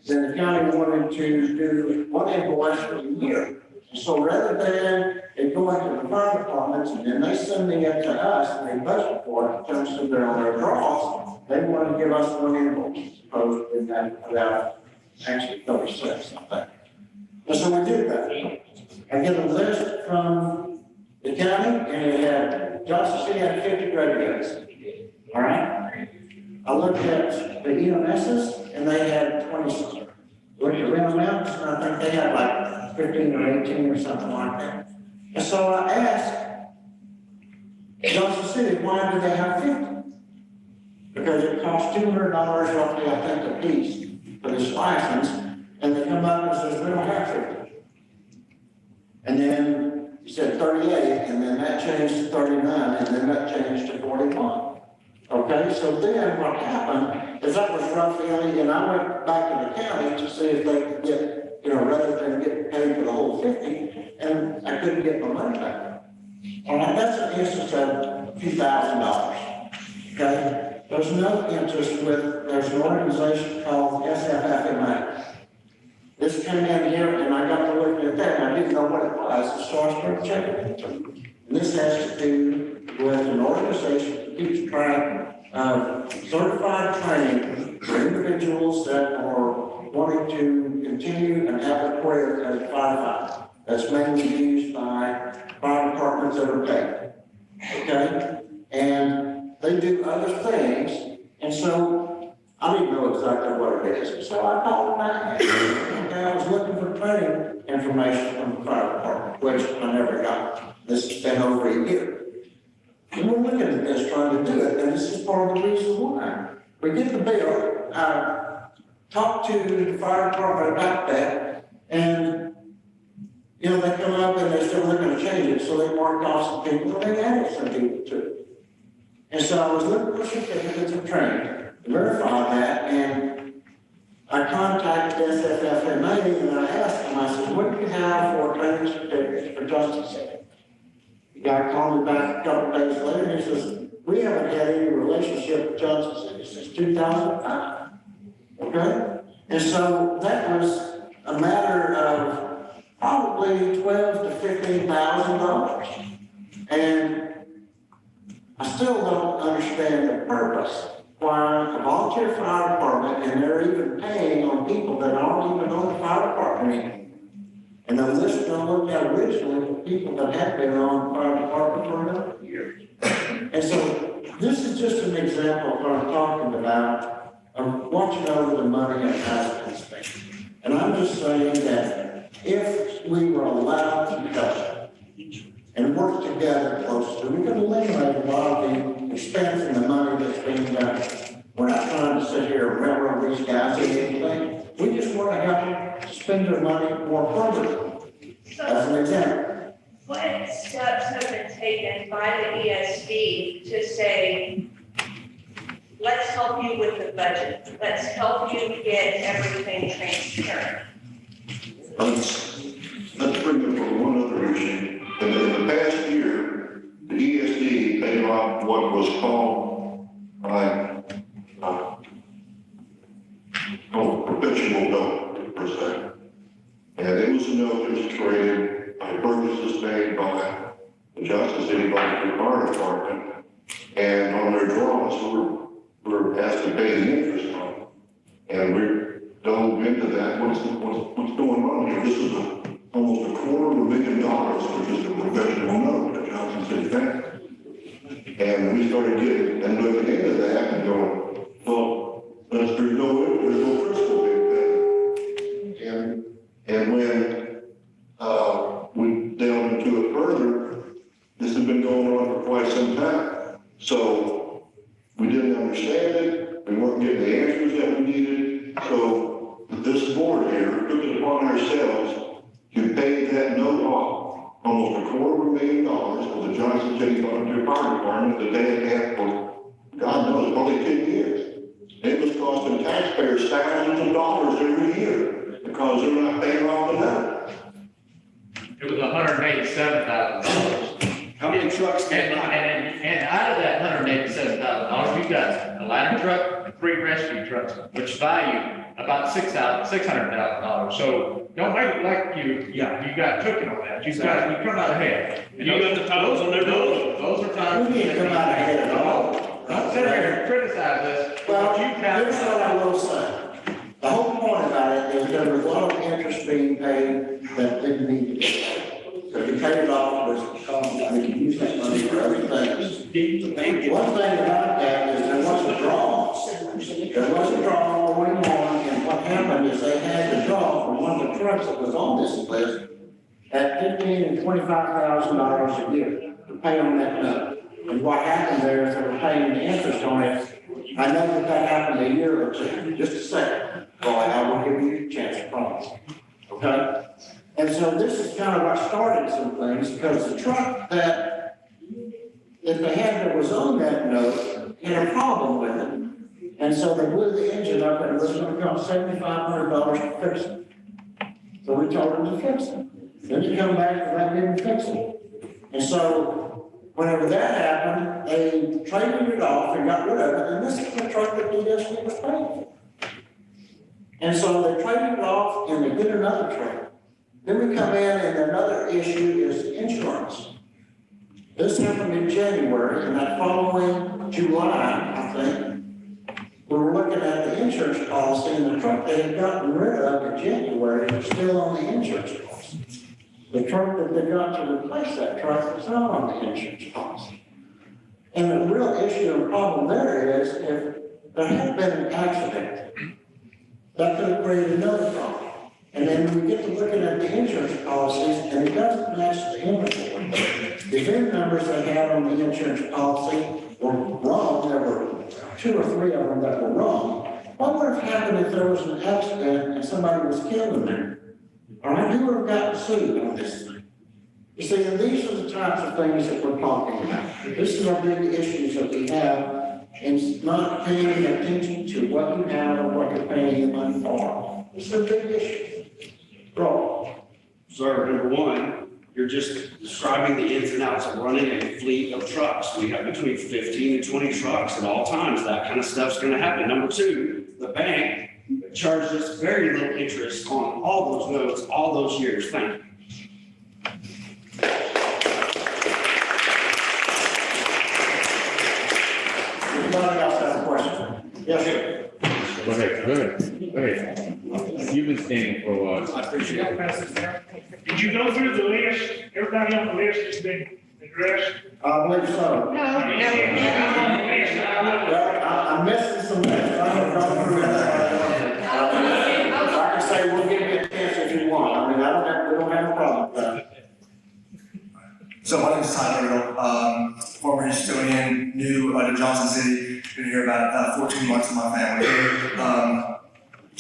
Speaker 4: Then the county wanted to do one invoice for the year. So rather than it going to the fire departments and then they sending it to us and they budget for it in terms of their draws, they wanted to give us one invoice, opposed to that without actually 30 cents, I think. And so we did that. I get a list from the county and it had, Johnson City had 50 radios. All right? I looked at the EMSs and they had 20. Looked at Round Mountains and I think they had like 15 or 18 or something like that. And so I asked Johnson City, why do they have 50? Because it costs $200 roughly, I think, a piece for this license. And they come up and says, we don't have 50. And then he said 38, and then that changed to 39, and then that changed to 41. Okay, so then what happened is that was roughly only, and I went back to the county to see if they could get, you know, rather than get paid for the whole 50, and I couldn't get my money back. And that's an instance of a few $1,000s. Okay, there's no interest there's an organization called SFFMA. This came in here and I got to looking at that and I didn't know what it was, so I started checking into it. And this has to do with an organization that keeps track of certified training for individuals that are wanting to continue and have a career as a firefighter. That's mainly used by fire departments that are paid. Okay? And they do other things, and so I didn't know exactly what it is. So I called them back, and I was looking for training information from the fire department, which I never got. This has been over a year. And we're looking at this, trying to do it, and this is part of the reason why. We get the bill, talk to the fire department about that, and, you know, they come up and they said, we're gonna change it, so they marked off some people, and they added some people to it. And so I was looking for certificates of training to verify that, and I contacted SFFMA, and I asked them, I said, what do you have for training certificates for justice sector? The guy called me back a couple days later, and he says, we haven't had any relationship with justice sector since 2005. Okay? And so that was a matter of probably $12,000 to $15,000. And I still don't understand the purpose why a volunteer fire department, and they're even paying on people that aren't even on the fire department anymore. And the list I looked at originally were people that had been on the fire department for a number of years. And so this is just an example of what I'm talking about, of watching over the money and how it's spent. And I'm just saying that if we were allowed to touch and work together closely, we could eliminate a lot of the expense and the money that's being done. We're not trying to sit here and railroad these guys or anything. We just want to help them spend their money more appropriately. As an example.
Speaker 7: What steps have been taken by the ESD to say, let's help you with the budget, let's help you get everything transparent?
Speaker 14: Let's bring up one other issue. In the past year, the ESD paid off what was called perpetual note, per se. And it was a note that was created by purchases made by the Johnson City Volunteer Fire Department. And on their draws, we're asked to pay the interest on it. And we're dove into that. What's going on here? This is almost $250,000, which is a professional note at Johnson City Bank. And we started getting and looking into that and going, well, there's no principal being paid. And when we delved into it further, this has been going on for quite some time. So we didn't understand it. We weren't getting the answers that we needed. So this board here took it upon ourselves to pay that note off, almost $250,000 for the Johnson City Volunteer Fire Department that they had had for, God knows, probably 10 years. It was costing taxpayers thousands of dollars every year because they're not paying off the note.
Speaker 9: It was $187,000.
Speaker 19: How many trucks?
Speaker 9: And out of that $187,000, you got a ladder truck and 3 rescue trucks, which value about $600,000. So don't make it like you got cooking on that. You come out ahead.
Speaker 20: You got the titles on their bills.
Speaker 9: Those are times.
Speaker 4: We didn't come out ahead at all.
Speaker 9: Don't sit here and criticize us.
Speaker 4: Well, here's what I will say. The whole point about it is there was a lot of interest being paid that didn't need to be paid. So we paid it off, was because we could use that money for other things. One thing about that is there was a draw. There was a draw going on, and what happened is they had to draw from one of the trucks that was on this list at $15,000 and $25,000 a year to pay on that note. And what happened there is they were paying the interest on it. I know that happened a year or two. Just a second. Boy, I will give you a chance, I promise. Okay? And so this is kind of what started some things, because the truck that they had that was on that note had a problem with it. And so they blew the engine up, and it was going to cost $7,500 to fix it. So we told them to fix it. Then they come back and they didn't fix it. And so whenever that happened, they traded it off and got rid of it. And this is the truck that ESD was paying for. And so they traded it off and they get another truck. Then we come in and another issue is insurance. This happened in January, and that following July, I think, we were looking at the insurance policy, and the truck they had gotten rid of in January was still on the insurance policy. The truck that they got to replace that truck was not on the insurance policy. And the real issue and problem there is if there had been an accident, that could have created another problem. And then when we get to looking at the insurance policies, and it doesn't match the inventory. The VIN numbers they had on the insurance policy were wrong. There were 2 or 3 of them that were wrong. What would have happened if there was an accident and somebody was killed in there? All right, who would have gotten sued on this thing? You see, and these are the types of things that we're talking about. This is our big issues that we have, and not paying attention to what you have and what you're paying your money for. It's a big issue. Bro.
Speaker 19: Sir, number one, you're just describing the ins and outs of running a fleet of trucks. We have between 15 and 20 trucks at all times. That kind of stuff's going to happen. Number two, the bank charged us very little interest on all those notes, all those years. Thank you.
Speaker 4: Anybody else have a question? Yes, sir.
Speaker 15: Go ahead. You've been standing for a while.
Speaker 19: I appreciate it.
Speaker 20: Did you go through the list? Everybody on the list has been addressed?
Speaker 4: I believe so.
Speaker 20: No.
Speaker 4: I'm missing some things. I haven't gone through that. I can say, we'll give you a chance if you want. I mean, we don't have a problem with that.
Speaker 12: So my name is Tyler, former Houstonian, new to Johnson City, been here about 14 months with my family.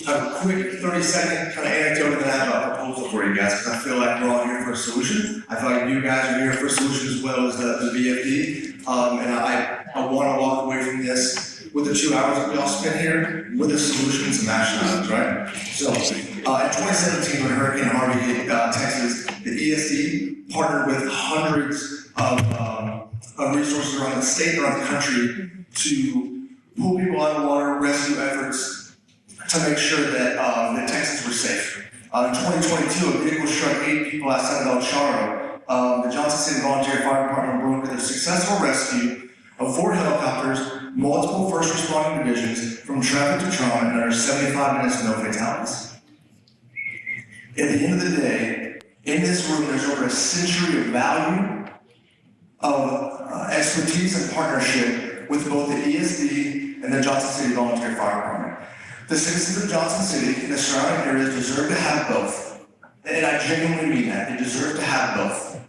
Speaker 12: A quick 30-second kind of anecdote that I have a proposal for you guys, because I feel like we're all here for a solution. I feel like you guys are here for a solution as well as the VFD. And I want to walk away from this with the 2 hours that we all spent here with a solution and some action items, right? So in 2017, when Hurricane Harvey hit Texas, the ESD partnered with hundreds of resources around the state and around the country to pull people out of the water, rescue efforts, to make sure that the Texans were safe. In 2022, a vehicle struck 8 people outside of El Charro. The Johnson City Volunteer Fire Department brokered the successful rescue of 4 helicopters, multiple first responding divisions from traffic to trauma in under 75 minutes, no fatalities. At the end of the day, in this room, there's over a century of value, of expertise and partnership with both the ESD and the Johnson City Volunteer Fire Department. The citizens of Johnson City and the surrounding areas deserve to have both. And I genuinely mean that. They deserve to have both.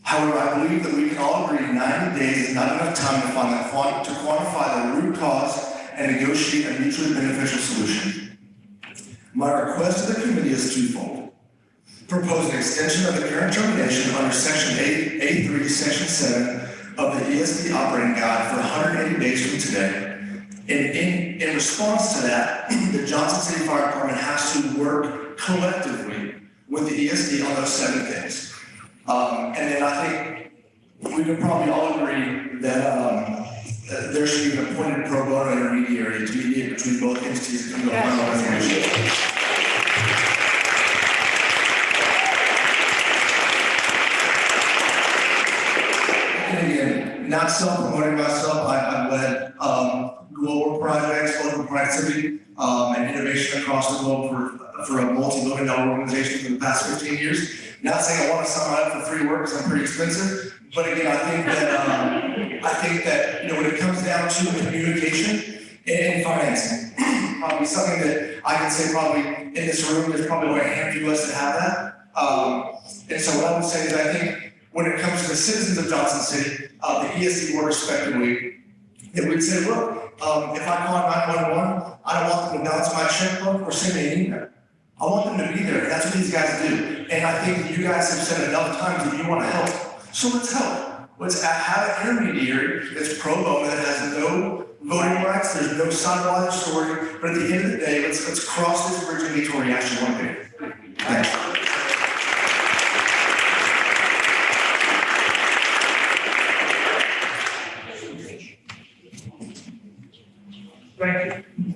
Speaker 12: However, I believe that we can all agree 90 days is not enough time to quantify the root cause and negotiate a mutually beneficial solution. My request to the committee is twofold. Propose an extension of the current termination under Section 8A3, Section 7 of the ESD operating guide for 180 days from today. In response to that, the Johnson City Fire Department has to work collectively with the ESD on those 7 days. And then I think we can probably all agree that there should be an appointed pro bono intermediary to mediate between both entities and come to a final resolution. And again, not self-promoting myself, I've led global projects, local productivity, and innovation across the globe for a multi-billion-dollar organization for the past 15 years. Not saying I want to sign up for free work because I'm pretty expensive, but again, I think that when it comes down to communication and financing, probably something that I can say probably in this room, there's probably only a handful of us that have that. And so what I would say is I think when it comes to the citizens of Johnson City, the ESD board respectively, that we'd say, look, if I call 911, I don't want them to bounce my checkbook or send me an email. I want them to be there. That's what these guys do. And I think that you guys have said enough times that you want to help. So let's help. Let's have an intermediary that's pro bono, that has no voting rights, there's no side story, but at the end of the day, let's cross this bridge and get to where we actually want to be. Thanks.
Speaker 20: Thank you.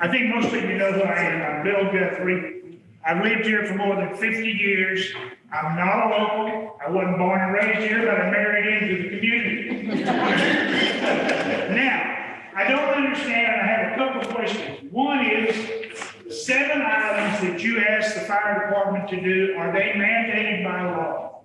Speaker 20: I think most of you know who I am. I'm Bill Guthrie. I've lived here for more than 50 years. I'm not a local. I wasn't born and raised here, but I married into the community. Now, I don't understand. I have a couple of questions. One,
Speaker 11: department to do? Are they mandated by law?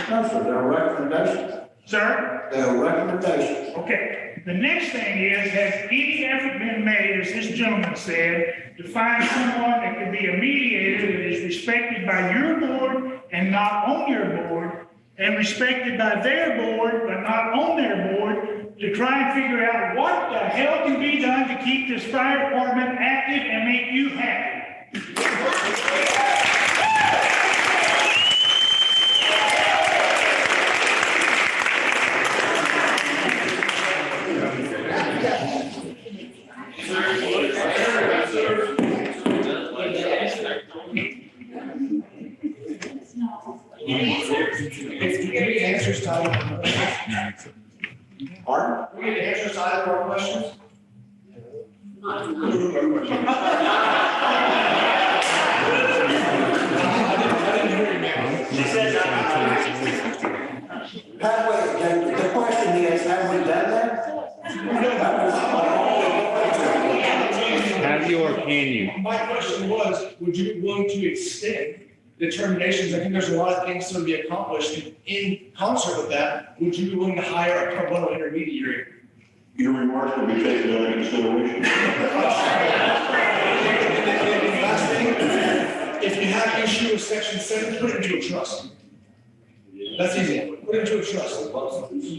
Speaker 4: No, sir, there are recommendations.
Speaker 11: Sir?
Speaker 4: There are recommendations.
Speaker 11: Okay, the next thing is, has any effort been made, as this gentleman said, to find someone that could be a mediator that is respected by your board and not on your board, and respected by their board but not on their board, to try and figure out what the hell can be done to keep this fire department active and make you happy?
Speaker 12: Any answers to either of our questions?
Speaker 4: Pardon?
Speaker 12: We get answers to either of our questions?
Speaker 4: The question is, have we done that?
Speaker 15: Have you or can you?
Speaker 12: My question was, would you be willing to extend determinations? I think there's a lot of things to be accomplished in concert with that. Would you be willing to hire a pro bono intermediary?
Speaker 14: Your remarks will be taken into consideration.
Speaker 12: Last thing, if you have issue with section 7, put it into a trust. That's easy. Put it into a trust.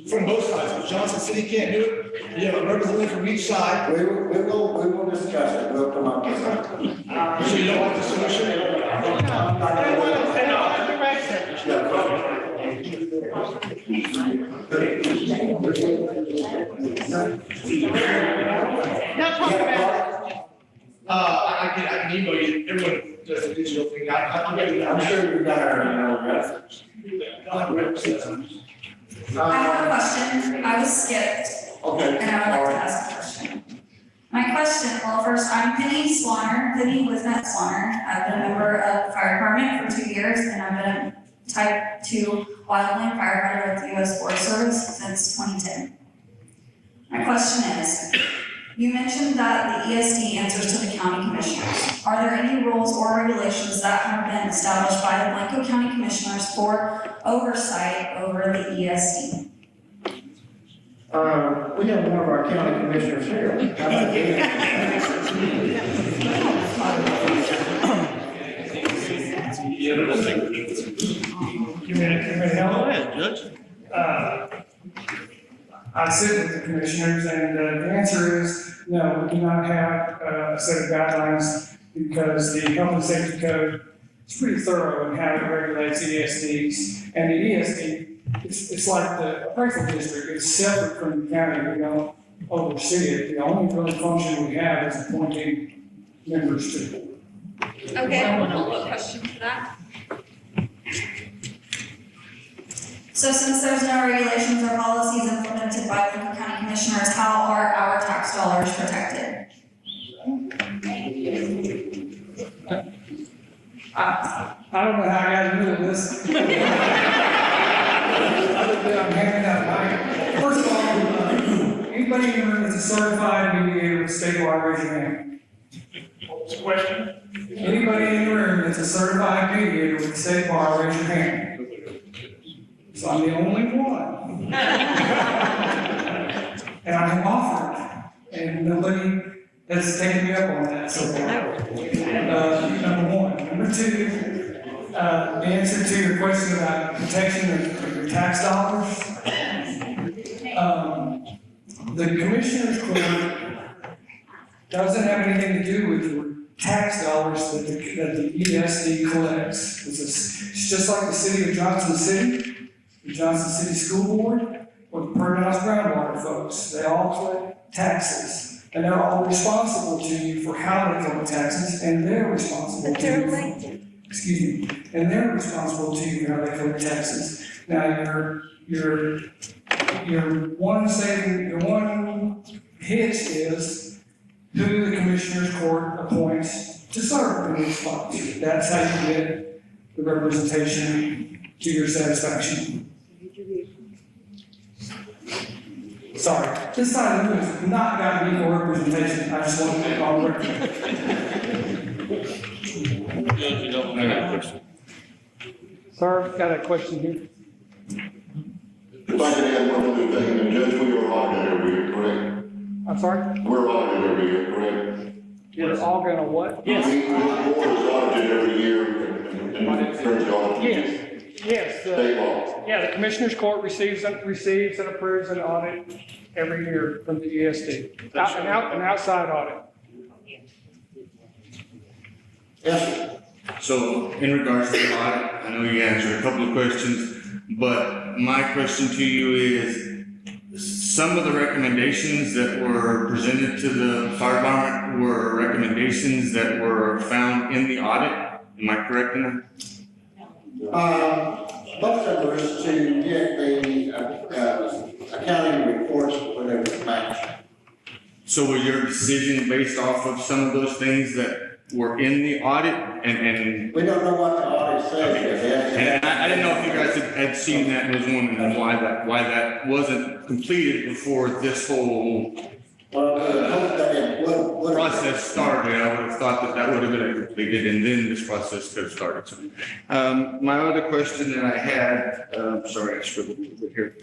Speaker 12: From both sides. If Johnson City can't do it, you have a representative from each side.
Speaker 4: We will discuss it. We'll come up with something.
Speaker 12: So you don't want the solution? I can email you. Everyone does a digital thing.
Speaker 4: I'm sure you've got our reference.
Speaker 22: I have a question. I was skipped.
Speaker 4: Okay.
Speaker 22: And I would like to ask a question. My question, well, first, I'm Penny Swanner, Penny with Matt Swanner. I've been a member of the fire department for 2 years, and I've been a type 2 wildland firefighter with the U.S. Forest Service since 2010. My question is, you mentioned that the ESD answers to the county commissioners. Are there any rules or regulations that have been established by the Blanco County Commissioners for oversight over the ESD?
Speaker 4: We have one of our county commissioners here. How about
Speaker 11: Give me a hell of Judge. I sit with the commissioners, and the answer is no, we do not have a set of guidelines because the Health and Safety Code is pretty thorough in how it regulates ESDs. And the ESD, it's like the appraisal district, it's separate from the county, we don't oversee it. The only really function we have is appointing members to the board.
Speaker 22: Okay, I have one follow-up question to that. So since there's no regulations or policies implemented by the county commissioners, how are our tax dollars protected?
Speaker 11: I don't know how I got in the middle of this. Other than I'm handing out mine. First of all, anybody in the room that's a certified mediator with state law, raise your hand. What was the question? Anybody in the room that's a certified mediator with state law, raise your hand. So I'm the only one. And I have offered, and nobody has taken me up on that so far. Number one. Number two, the answer to your question about protection of your tax dollars. The Commissioner's Court doesn't have anything to do with your tax dollars that the ESD collects. It's just like the city of Johnson City. The Johnson City School Board, or the Permanent Groundwater folks, they all collect taxes. And they're all responsible to you for how they collect taxes, and they're responsible to you. Excuse me, and they're responsible to you for how they collect taxes. Now, your one hitch is who the Commissioner's Court appoints to serve in these spots. That's how you get the representation to your satisfaction. Sorry, this side of the room has not gotten equal representation. I just want to make all record.
Speaker 15: Judge, you don't have a question.
Speaker 1: Sir, got a question here.
Speaker 14: If I could add one other thing, and Judge, we are audited every year, correct?
Speaker 1: I'm sorry?
Speaker 14: We're audited every year, correct?
Speaker 1: We're all gonna what?
Speaker 14: Yes. This board is audited every year in terms of audit.
Speaker 1: Yes,
Speaker 14: State law.
Speaker 1: yeah, the Commissioners Court receives and approves an audit every year from the ESD. An outside audit.
Speaker 14: Yes.
Speaker 15: So in regards to the audit, I know you answered a couple of questions, but my question to you is, some of the recommendations that were presented to the fire department were recommendations that were found in the audit. Am I correct in that?
Speaker 4: Most of it is to get the accounting reports, whatever it match.
Speaker 15: So was your decision based off of some of those things that were in the audit and?
Speaker 4: We don't know what the audit says.
Speaker 15: And I didn't know if you guys had seen that and was wondering why that wasn't completed before this whole process started. I would have thought that would have been completed and then this process could have started. So, my other question that I had, sorry, I scribbled a little bit here.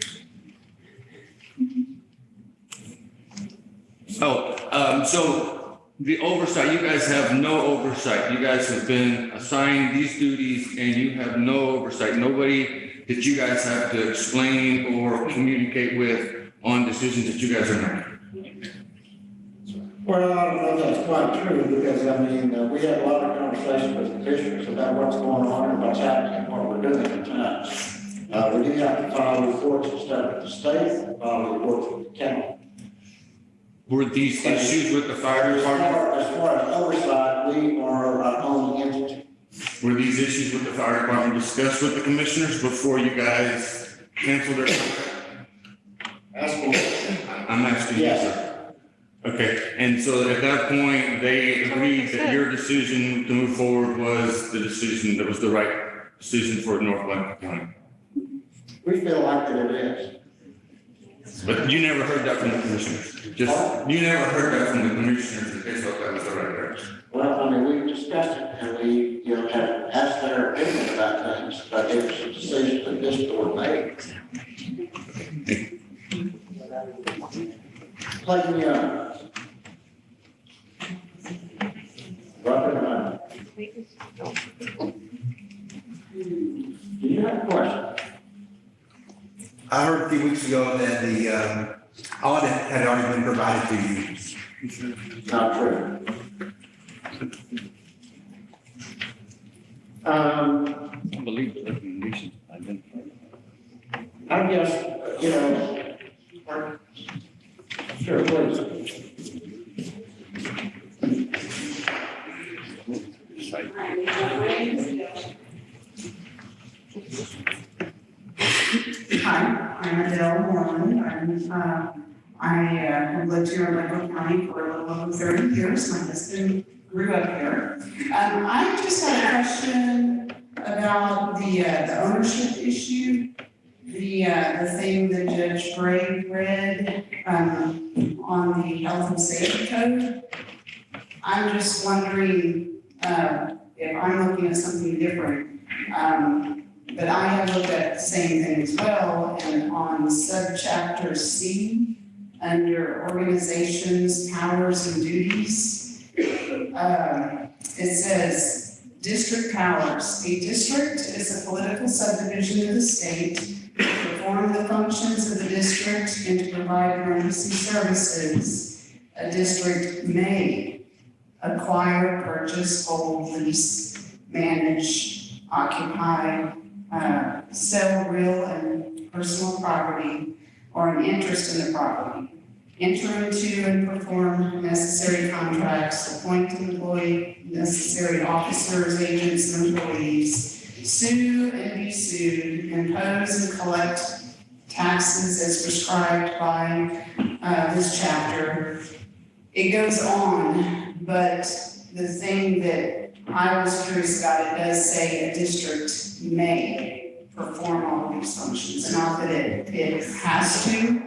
Speaker 15: So the oversight, you guys have no oversight. You guys have been assigned these duties and you have no oversight. Nobody that you guys have to explain or communicate with on decisions that you guys are making.
Speaker 4: Well, I don't know if that's quite true, because, I mean, we have a lot of conversations with the districts about what's going on and what's happening and what we're doing at the time. We do have to file reports and stuff with the state, file reports with the county.
Speaker 15: Were these issues with the fire department?
Speaker 4: As far as oversight, we are our own entity.
Speaker 15: Were these issues with the fire department discussed with the commissioners before you guys canceled their contract? I'm asking you, sir. Okay, and so at that point, they agreed that your decision to move forward was the decision that was the right decision for North Blanco County?
Speaker 4: We feel like that it is.
Speaker 15: But you never heard that from the commissioners? You never heard that from the commissioners that they thought that was the right direction?
Speaker 4: Well, I mean, we've discussed it and we, have asked their opinion about things, but it was a decision that this board made. Like me up. Robert, do you have a question?
Speaker 6: I heard a few weeks ago that the audit had already been provided to you.
Speaker 4: Not true.
Speaker 15: I believe the recommendations identified.
Speaker 4: I guess, sure, please.
Speaker 13: Hi, I'm Adele Moreland. I have lived here in Lake County for a little over 30 years. My husband grew up here. I just had a question about the ownership issue. The thing that Judge Gray read on the health and safety code. I'm just wondering if I'm looking at something different. But I have looked at the same thing as well, and on subchapter C, under organizations, powers, and duties, it says district powers. A district is a political subdivision of the state to perform the functions of the district and to provide emergency services. A district may acquire, purchase, hold, lease, manage, occupy, sell real and personal property or an interest in the property, enter into and perform necessary contracts, appoint and employ necessary officers, agents, and employees, sue and be sued, impose and collect taxes as prescribed by this chapter. It goes on, but the thing that I was curious about, it does say a district may perform all of these functions, not that it has to.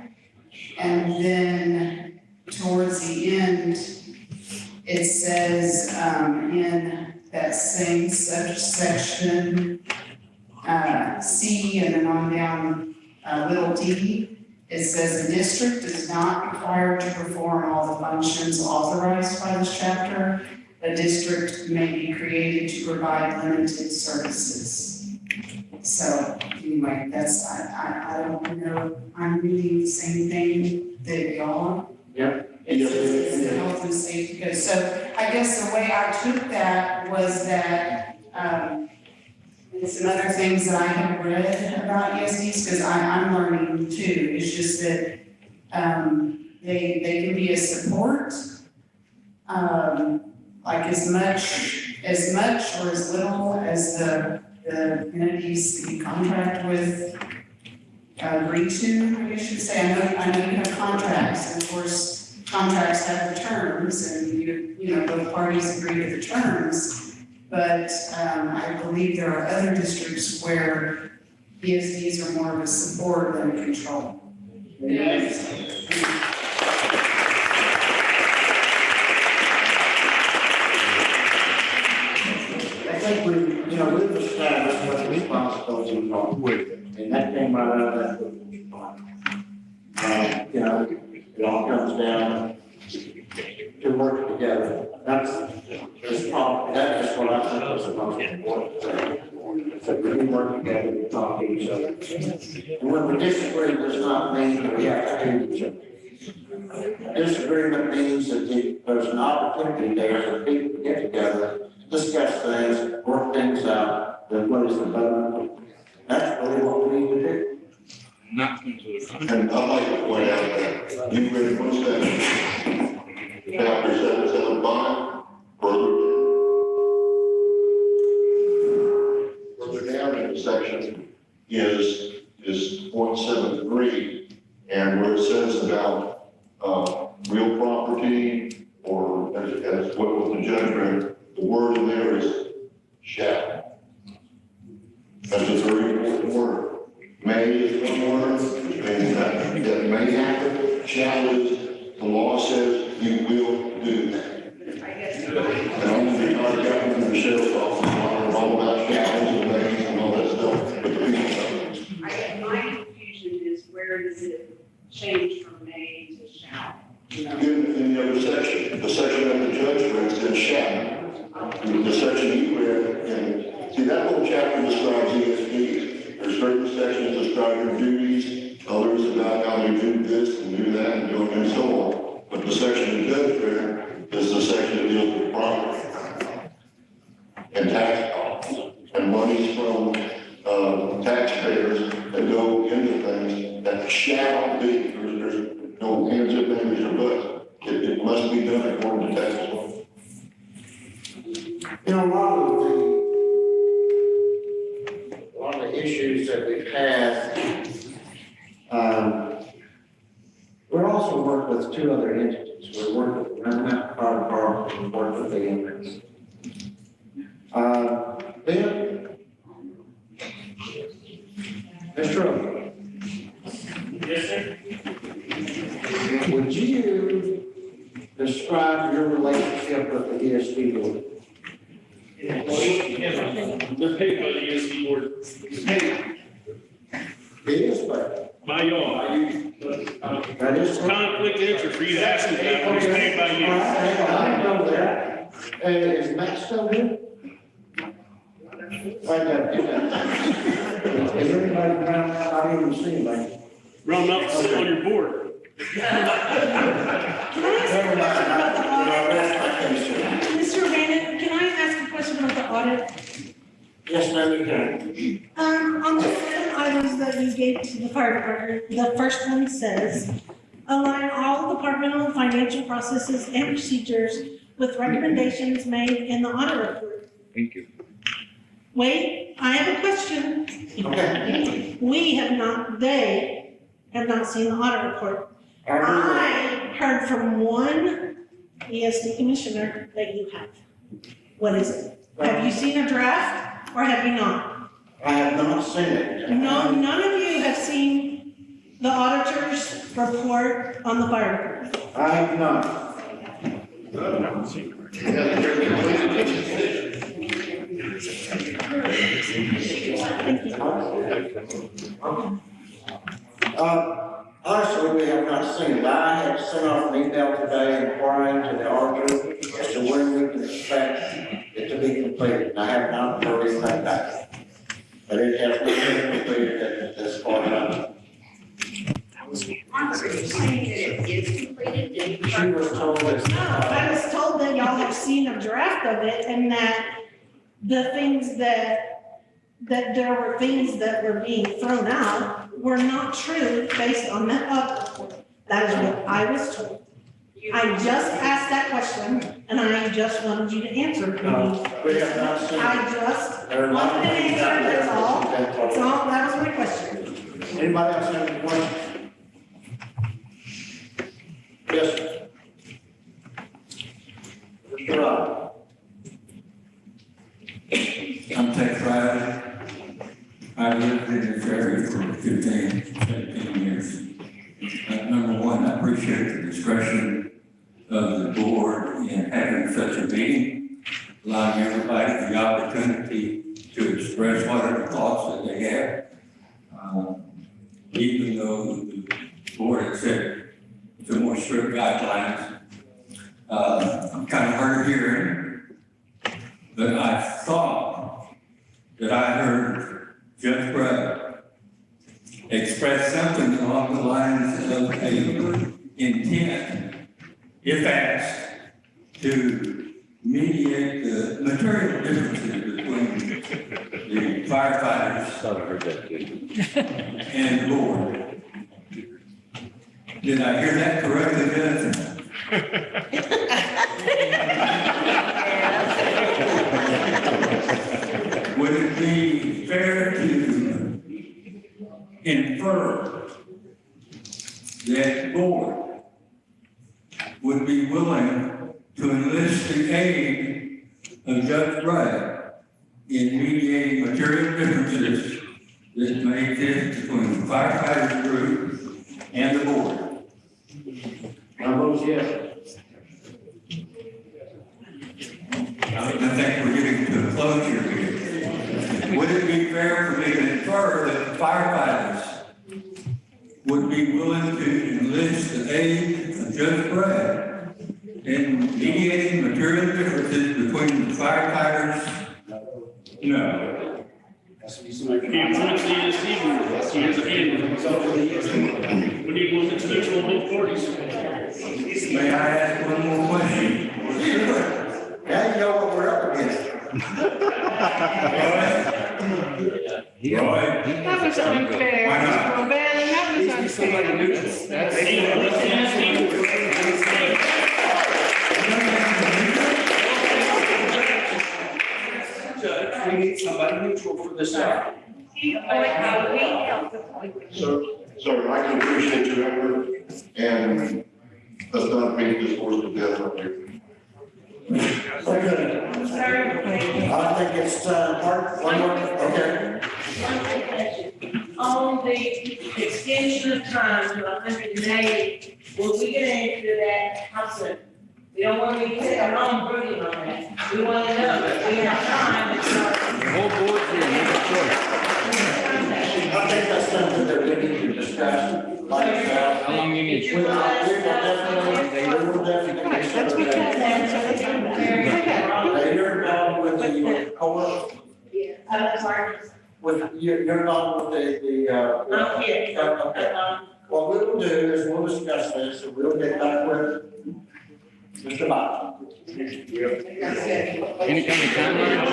Speaker 13: And then towards the end, it says in that same subsection, C, and then on down, little d, it says the district is not required to perform all the functions authorized by this chapter. A district may be created to provide limited services. So anyway, that's, I don't know, I'm reading the same thing that y'all.
Speaker 4: Yep.
Speaker 13: It's health and safety code. So I guess the way I took that was that, and some other things that I have read about ESDs, because I'm learning too, it's just that, they can be a support, like as much or as little as the entities that you contract with agree to, I guess you say. I know you have contracts, and of course, contracts have the terms, and you know, both parties agree to the terms. But I believe there are other districts where ESDs are more of a support than a control.
Speaker 4: Yes. I think we've established what the responsibilities are with it, and that came right out of that book. It all comes down to work together. That's just what I think is the most important thing. So we can work together to talk to each other. And when we disagree, does not mean that we have to do each other. Disagreement means that there's an opportunity there for people to get together, discuss things, work things out, then what is the better? That's really what we need to do.
Speaker 15: Not concluded.
Speaker 14: And I'd like to point out that you read one section, chapter 775, further down in the section is 0.73, and where it says about real property, or as what was the judge read, the word in there is shall. That's a very important word. May is one word, which means that may happen. Shall is, the law says you will do that. And I'm going to be talking to the sheriff's office, all about shalls and mays and all that stuff, but the people don't.
Speaker 7: I guess my confusion is where does it change from may to shall?
Speaker 14: In the other section, the section that the judge read says shall. The section you read, and see, that whole chapter describes ESPs. There's certain sections describing duties, others about how they do this and do that and so on. But the section the judge read is the section that deals with property and tax costs and monies from taxpayers that go into things that shall be. There's no hands or fingers or buts. It must be done according to Texas law.
Speaker 4: A lot of the issues that we've had, we're also working with two other entities. We're working with the Remnant Fire Department, and working with the inmates. Ben? Mr. Oak?
Speaker 1: Yes, sir.
Speaker 4: Would you describe your relationship with the ESD board?
Speaker 20: They're paid by the ESD board.
Speaker 4: It is, but.
Speaker 20: By y'all.
Speaker 4: That is.
Speaker 20: Conflict of interest for you to ask me that, but it's paid by you.
Speaker 4: I didn't know that. Is Matt still here? Right there. Is there anybody around? I didn't even see anybody.
Speaker 20: Ron, not sitting on your board.
Speaker 3: Mr. Bannon, can I ask a question about the audit?
Speaker 4: Yes, ma'am, you can.
Speaker 3: On the 7 items that you gave to the fire department, the first one says, align all departmental and financial processes and procedures with recommendations made in the audit report.
Speaker 15: Thank you.
Speaker 3: Wait, I have a question.
Speaker 4: Okay.
Speaker 3: They have not seen the audit report. I heard from one ESD commissioner that you have. What is it? Have you seen a draft or have you not?
Speaker 4: I have not seen it.
Speaker 3: No, none of you have seen the auditor's report on the fire department.
Speaker 4: I have not. Honestly, we have not seen it. I had sent off an email today inquiring to the auditor as to when we can expect it to be completed. And I have not heard anything back. But it has not been completed at this point. She was told that.
Speaker 8: No, I was told that y'all have seen a draft of it and that the things that there were things that were being thrown out were not true based on that update. That is what I was told. I just asked that question and I just wanted you to answer it.
Speaker 4: We have not seen.
Speaker 8: I just wanted an answer, that's all. That's all, that was my question.
Speaker 4: Anybody else have any questions? Yes, sir. Mr. Rob.
Speaker 16: I'm Ted Riley. I lived in this area for 15, 17 years. Number one, I appreciate the discretion of the board in having such a meeting, allowing everybody the opportunity to express whatever thoughts that they have. Even though the board had said some more strict guidelines, I'm kind of hard of hearing, but I thought that I heard Judge Brother express something along the lines of an intent, if asked, to mediate the material differences between the firefighters and the board. Did I hear that correctly, Judge? Would it be fair to infer that the board would be willing to enlist the aid of Judge Bragg in mediating material differences that may exist between the firefighters group and the board?
Speaker 4: I vote yes.
Speaker 16: I think we're getting to a closure here. Would it be fair for me to infer that the firefighters would be willing to enlist the aid of Judge Bragg in mediating material differences between the firefighters? No.
Speaker 20: We need one that's neutral on both parties.
Speaker 16: May I ask one more question?
Speaker 4: Now you know what we're up against.
Speaker 16: Roy?
Speaker 17: That was unfair.
Speaker 16: Why not?
Speaker 17: Well, Ben, that was
Speaker 19: Judge, we need somebody neutral for this job.
Speaker 14: So I can appreciate your effort, and let's not make this horse to death up here.
Speaker 4: Okay. I think it's, Mark, one more, okay.
Speaker 10: On the extension of time to 180, will we get into that how soon? We don't want to be sitting alone brooding on that. We want to know that we have time to start.
Speaker 21: The whole board's here, make a choice.
Speaker 4: I think that's something that we need to discuss. Like,
Speaker 21: How long you need?
Speaker 4: we will definitely
Speaker 17: That's what
Speaker 4: you're involved with the co-op, you're involved with
Speaker 10: Not yet.
Speaker 4: Okay. What we will do is we'll discuss this, and we'll get back with Mr. Bob.
Speaker 21: Any kind of timeline?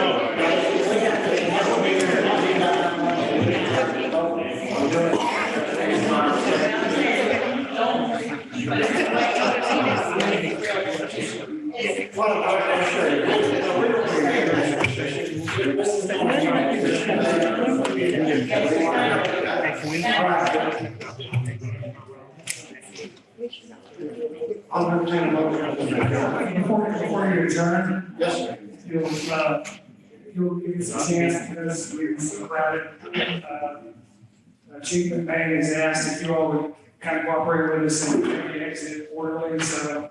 Speaker 4: I'll entertain a motion.
Speaker 11: Before you adjourn.
Speaker 4: Yes, sir.
Speaker 11: You'll give us a chance because we're so crowded. Chief McMahon has asked if you all would kind of cooperate with us and maybe exit orderly, so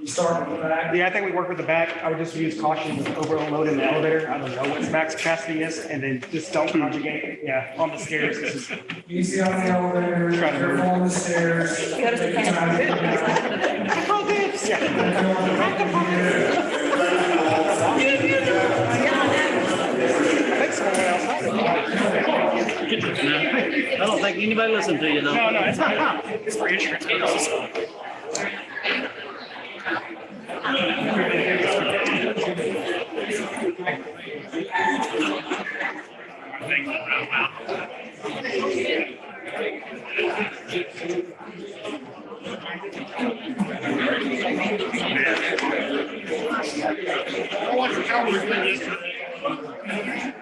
Speaker 11: We start with the back.
Speaker 2: Yeah, I think we work with the back. I would just use caution with overloading the elevator. I don't know what its max capacity is, and then just don't conjugate, yeah, on the stairs. This is-
Speaker 11: Easy on the elevator,
Speaker 2: Try to
Speaker 11: careful
Speaker 2: move.
Speaker 11: on the stairs. Take your time to get down.
Speaker 2: Control this, yeah.
Speaker 21: I don't think anybody listened to you, though.
Speaker 2: No, it's not. It's for insurance purposes.
Speaker 21: I watched the Cowboys play yesterday.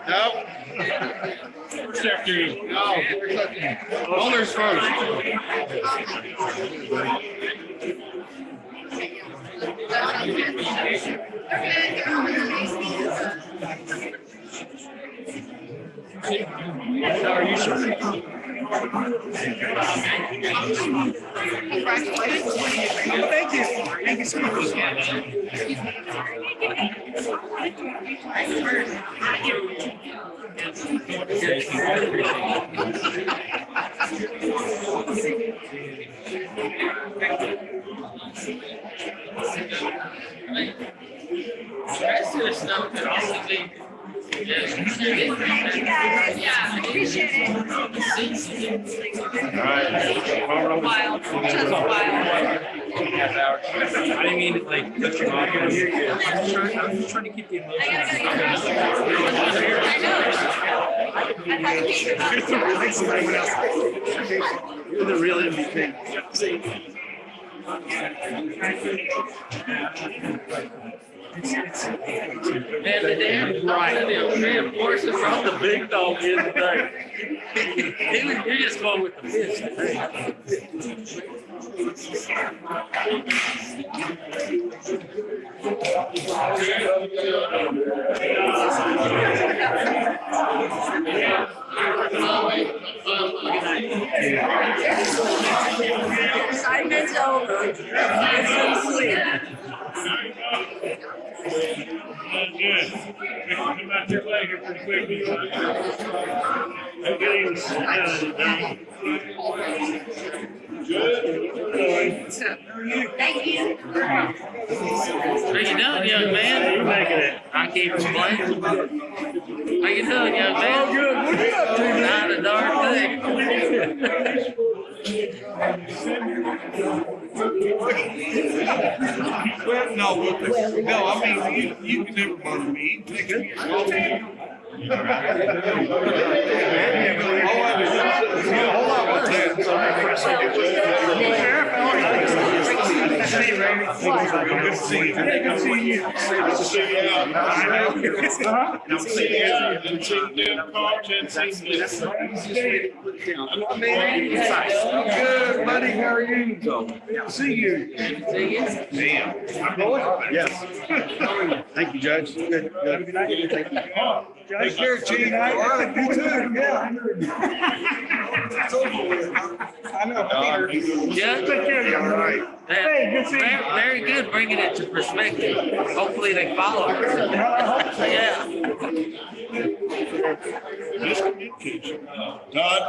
Speaker 20: Nope. First after you. No. Owners first. How are you, sir?
Speaker 2: Thank you. Thank you so much.
Speaker 3: Thank you guys. Yeah, appreciate it.
Speaker 20: All right.
Speaker 3: Wild, just wild.
Speaker 21: I didn't mean to like cut you off. I'm just trying to keep the emotion.
Speaker 3: I know.
Speaker 21: You're the real MVP. Man, they of course brought the big dog in today. You're just going with the fish today.
Speaker 3: Assignment's over. It's so sweet.
Speaker 20: Good. Come out your way here pretty quick. Okay. Good.
Speaker 3: Thank you.
Speaker 21: How you doing, young man? You're making it. I can't explain. How you doing, young man? Oh, good. What you up to, man? Not a darn thing.
Speaker 20: Well, no, I mean, you can never bother me. Good to see you. Good to see you. Good to see you out. I know. I'm seeing you out and seeing new cars and seeing this. Good, buddy. How are you? See you.
Speaker 21: See you.
Speaker 20: Damn. I'm going.
Speaker 21: Yes.
Speaker 20: Thank you, Judge. Good. Thank you. Take care, Chief. All right, you too. Yeah.
Speaker 2: I know.
Speaker 21: Yeah.
Speaker 2: Take care of you.
Speaker 20: All right.
Speaker 2: Hey, good seeing you.
Speaker 21: Very good, bringing it to perspective. Hopefully they follow. Yeah.
Speaker 20: Todd?